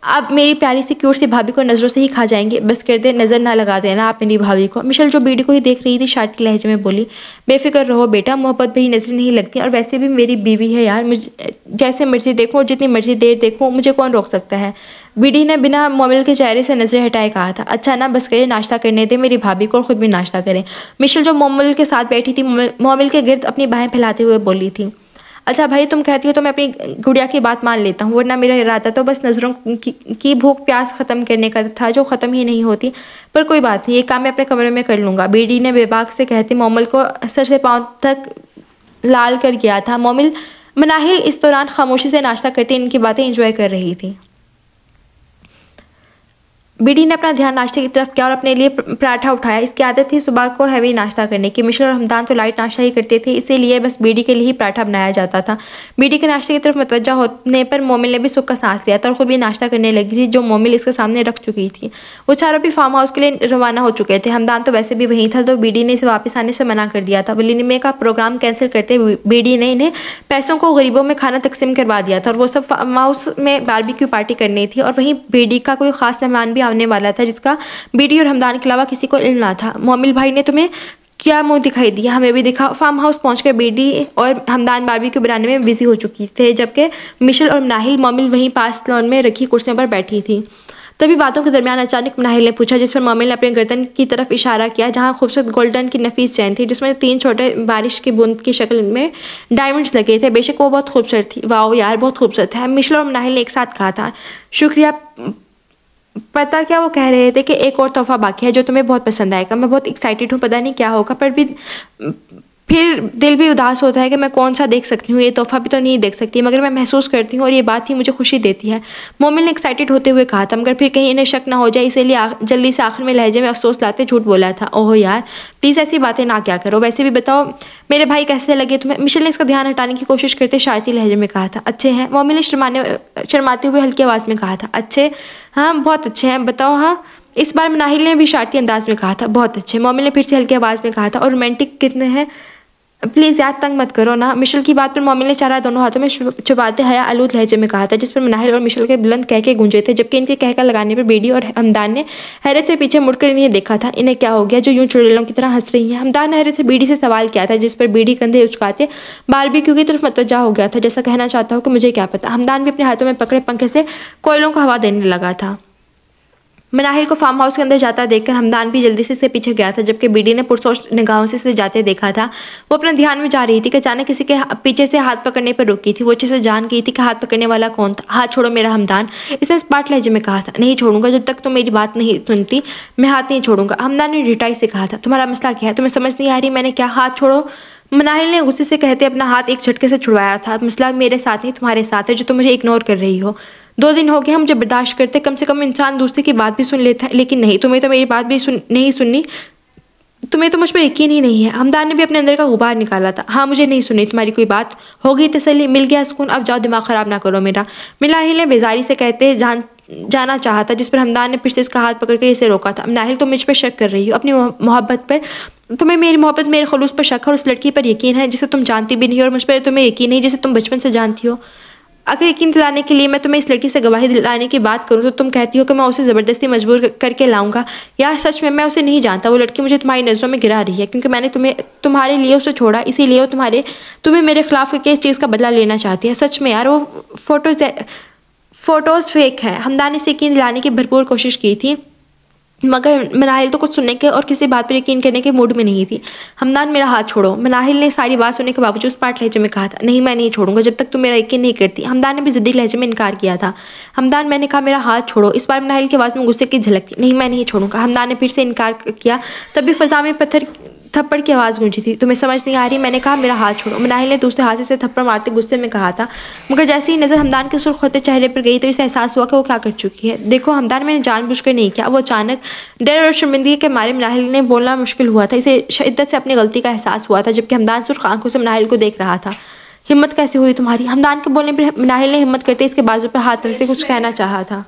आप मेरी प्यारी सी क्यूट सी भाभी को नज़रों से ही खा जाएंगे? बस कर दे, नज़र ना लगा देना आप मेरी भाभी को। मिशेल जो बीडी को ही देख रही थी शार्टी लहजे में बोली, बेफिक्र रहो बेटा, मोहब्बत भी नजर नहीं लगती और वैसे भी मेरी बीवी है यार, मुझे जैसे मर्जी देखो और जितनी मर्जी देर देखो, मुझे कौन रोक सकता है? बीडी ने बिना मोमिल के चेहरे से नजरें हटाए कहा था। अच्छा ना, बस करे, नाश्ता करने दे मेरी भाभी को और खुद भी नाश्ता करें। मिशेल जो मोमिल के साथ बैठी थी मोमिल के गिर्द अपनी बाहें फैलाते हुए बोली थी। अच्छा भाई, तुम कहती हो तो मैं अपनी गुड़िया की बात मान लेता हूँ, वरना मेरा इरादा तो बस नज़रों की भूख प्यास ख़त्म करने का था, जो ख़त्म ही नहीं होती। पर कोई बात नहीं, ये काम मैं अपने कमरे में कर लूँगा। बीडी ने बेबाक से कहती मोमिल को सर से पाँव तक लाल कर गया था। मनाहिल इस दौरान खामोशी से नाश्ता करते इनकी बातें इंजॉय कर रही थी। बीडी ने अपना ध्यान नाश्ते की तरफ किया और अपने लिए पराठा उठाया। इसकी आदत थी सुबह को हैवी नाश्ता करने की। मिशेल और हमदान तो लाइट नाश्ता ही करते थे, इसीलिए बस बीडी के लिए ही पराठा बनाया जाता था। बीडी के नाश्ते की तरफ मुतवज्जा होने पर मोमिल ने भी सुख का सांस लिया था और खुद भी नाश्ता करने लगी थी, जो मोमिल इसके सामने रख चुकी थी। वो चारों भी फार्म हाउस के लिए रवाना हो चुके थे। हमदान तो वैसे भी वहीं था, तो बीडी ने इसे वापस आने से मना कर दिया था। वलीमे का प्रोग्राम कैंसिल करते बीडी ने इन्हें पैसों को गरीबों में खाना तकसीम करवा दिया था और वो सब फार्म हाउस में बारबेक्यू पार्टी करनी थी। और वहीं बीडी का कोई खास मेहमान भी आने वाला था, जिसका बीडी और हमदान के अलावा किसी को इल्म ना था। मोमिल भाई ने तुम्हें क्या मुंह दिखाई दिया, हमें भी दिखा। फार्म हाउस पहुंचकर बीडी और हमदान बारबेक्यू बनाने में बिजी हो चुकी थे, जबकि मिशेल और मनाहिल मोमिल वहीं पास लॉन में रखी कुर्सियों पर बैठी थी। तभी बातों के दरमियान अचानक मनाहिल ने पूछा, जिस पर मोमिल ने अपने गर्दन की तरफ इशारा किया, जहां खूबसूरत गोल्डन की नफीस चैन थी, जिसमें 3 छोटे बारिश की बूंद की शक्ल में डायमंड्स लगे थे। बेशक वो बहुत खूबसूरत थी। वाओ यार, बहुत खूबसूरत है, मिशेल और मनाहिल ने एक साथ कहा था। शुक्रिया। पता क्या वो कह रहे थे कि एक और तोहफा बाकी है जो तुम्हें बहुत पसंद आएगा। मैं बहुत एक्साइटेड हूँ, पता नहीं क्या होगा, पर भी फिर दिल भी उदास होता है कि मैं कौन सा देख सकती हूँ। ये तोहफा भी तो नहीं देख सकती, मगर मैं महसूस करती हूँ और ये बात ही मुझे खुशी देती है। मोमिल ने एक्साइटेड होते हुए कहा था, मगर फिर कहीं इन्हें शक ना हो जाए, इसीलिए जल्दी से आखिर में लहजे में अफसोस लाते झूठ बोला था। ओह यार, प्लीज़ ऐसी बातें ना क्या करो। वैसे भी बताओ मेरे भाई कैसे लगे तुम्हें? मिशेल ने इसका ध्यान हटाने की कोशिश करते शारती लहजे में कहा था। अच्छे हैं। मोमिल ने शर्माते हुए हल्की आवाज़ में कहा था। अच्छे? हाँ, बहुत अच्छे हैं। बताओ। हाँ, इस बार मनाहिल ने भी शारती अंदाज में कहा था। बहुत अच्छे। मोमिल ने फिर से हल्की आवाज़ में कहा था। और रोमांटिक कितने हैं? प्लीज़ यार, तंग मत करो ना। मिशेल की बात पर मोमिल ने चारा दोनों हाथों में छुपाते हया आलूद लहजे में कहा था, जिस पर मनाहिल और मिशेल के बुलंद कहके गूंजे थे, जबकि इनके कहका लगाने पर बीडी और हमदान ने हैरत से पीछे मुड़कर इन्हें देखा था। इन्हें क्या हो गया जो यूं चुड़ैलों की तरह हंस रही हैं? हमदान ने हैरत से बीडी से सवाल किया था, जिस पर बीडी कंधे उचकाते बारबेक्यू की तरफ मतवज्जा हो गया था, जैसा कहना चाहता हो कि मुझे क्या पता। हमदान भी अपने हाथों में पकड़े पंखे से कोयलों को हवा देने लगा था। मनाहिल को फार्म हाउस के अंदर जाता देखकर हमदान भी जल्दी से पीछे गया था, जबकि बीडी ने पुरसोच निगाहों से इसे जाते देखा था। वो अपने ध्यान में जा रही थी कि अचानक किसी के पीछे से हाथ पकड़ने पर रुकी थी। वो अच्छे से जान गई थी कि हाथ पकड़ने वाला कौन था। हाथ छोड़ो मेरा हमदान, इसने स्पाट लहजे में कहा था। नहीं छोड़ूंगा, जब तक तुम मेरी बात नहीं सुनती मैं हाथ नहीं छोड़ूंगा। हमदान ने रिटाई से कहा था। तुम्हारा मसला क्या है? तुम्हें समझ नहीं आ रही मैंने क्या? हाथ छोड़ो। मनाहिल ने गुस्से से कहते अपना हाथ एक झटके से छुड़वाया था। मसला मेरे साथ नहीं तुम्हारे साथ है, जो तुम मुझे इग्नोर कर रही हो। 2 दिन हो गए हम मुझे बर्दाश्त करते, कम से कम इंसान दूसरे की बात भी सुन लेता है, लेकिन नहीं, तुम्हें तो मेरी बात भी नहीं सुननी। तुम्हें तो मुझ पर यकीन ही नहीं है। हमदान ने भी अपने अंदर का गुबार निकाला था। हाँ, मुझे नहीं सुनी तुम्हारी कोई बात। हो गई तसल्ली, मिल गया सुकून, अब जाओ दिमाग ख़राब ना करो मेरा। मनाहिल ने बेजारी से कहते जाना चाहा था, जिस पर हमदान ने फिर से इसका हाथ पकड़ कर इसे रोका था। नाहिल, तुम मुझ पर शक कर रही हो, अपनी मोहब्बत पर। तुम्हें मेरी मोहब्बत, मेरे खलूस पर शक है और उस लड़की पर यकीन है जिसे तुम जानती भी नहीं हो, और मुझ पर तुम्हें यकीन नहीं जिसे तुम बचपन से जानती हो। अगर यकीन दिलाने के लिए मैं तुम्हें इस लड़की से गवाही दिलाने की बात करूं तो तुम कहती हो कि मैं उसे ज़बरदस्ती मजबूर करके लाऊंगा। यार सच में मैं उसे नहीं जानता। वो लड़की मुझे तुम्हारी नज़रों में गिरा रही है क्योंकि मैंने तुम्हारे लिए उसे छोड़ा, इसीलिए वो तुम्हें मेरे खिलाफ करके इस चीज़ का बदला लेना चाहती है। सच में यार, वो फ़ोटोज़ फेक है। हमदान ने इसे यकीन दिलाने की भरपूर कोशिश की थी, मगर मनाहिल तो कुछ सुनने के और किसी बात पर यकीन करने के मूड में नहीं थी। हमदान, मेरा हाथ छोड़ो। मनाहिल ने सारी बात सुनने के बावजूद पार्ट लहजे में कहा था। नहीं, मैं नहीं छोड़ूंगा जब तक तुम मेरा यकीन नहीं करती। हमदान ने भी ज़िद्दी लहजे में इनकार किया था। हमदान, मैंने कहा मेरा हाथ छोड़ो। इस बार मनाहिल की आवाज़ में गुस्से की झलक थी। नहीं, मैं नहीं छोड़ूंगा। हमदान ने फिर से इनकार किया। तभी फ़ज़ा में थप्पड़ की आवाज़ गूंजी थी। तुम्हें समझ नहीं आ रही? मैंने कहा मेरा हाथ छोड़ो। मनाहिल ने दूसरे हाथ से थप्पड़ मारते गुस्से में कहा था, मगर जैसे ही नज़र हमदान के सुर्ख होते चेहरे पर गई तो इसे एहसास हुआ कि वो क्या कर चुकी है। देखो हमदान, मैंने जानबूझकर नहीं किया। वो अचानक डर और शर्मिंदगी के मारे मनाहिल ने बोलना मुश्किल हुआ था। इसे शिद्दत से अपनी गलती का एहसास हुआ था, जबकि हमदान सुर्ख आंखों से मनाहिल को देख रहा था। हिम्मत कैसे हुई तुम्हारी? हमदान के बोलने पर मनाहिल ने हिम्मत करते इसके बाजू पर हाथ रखते कुछ कहना चाहा था।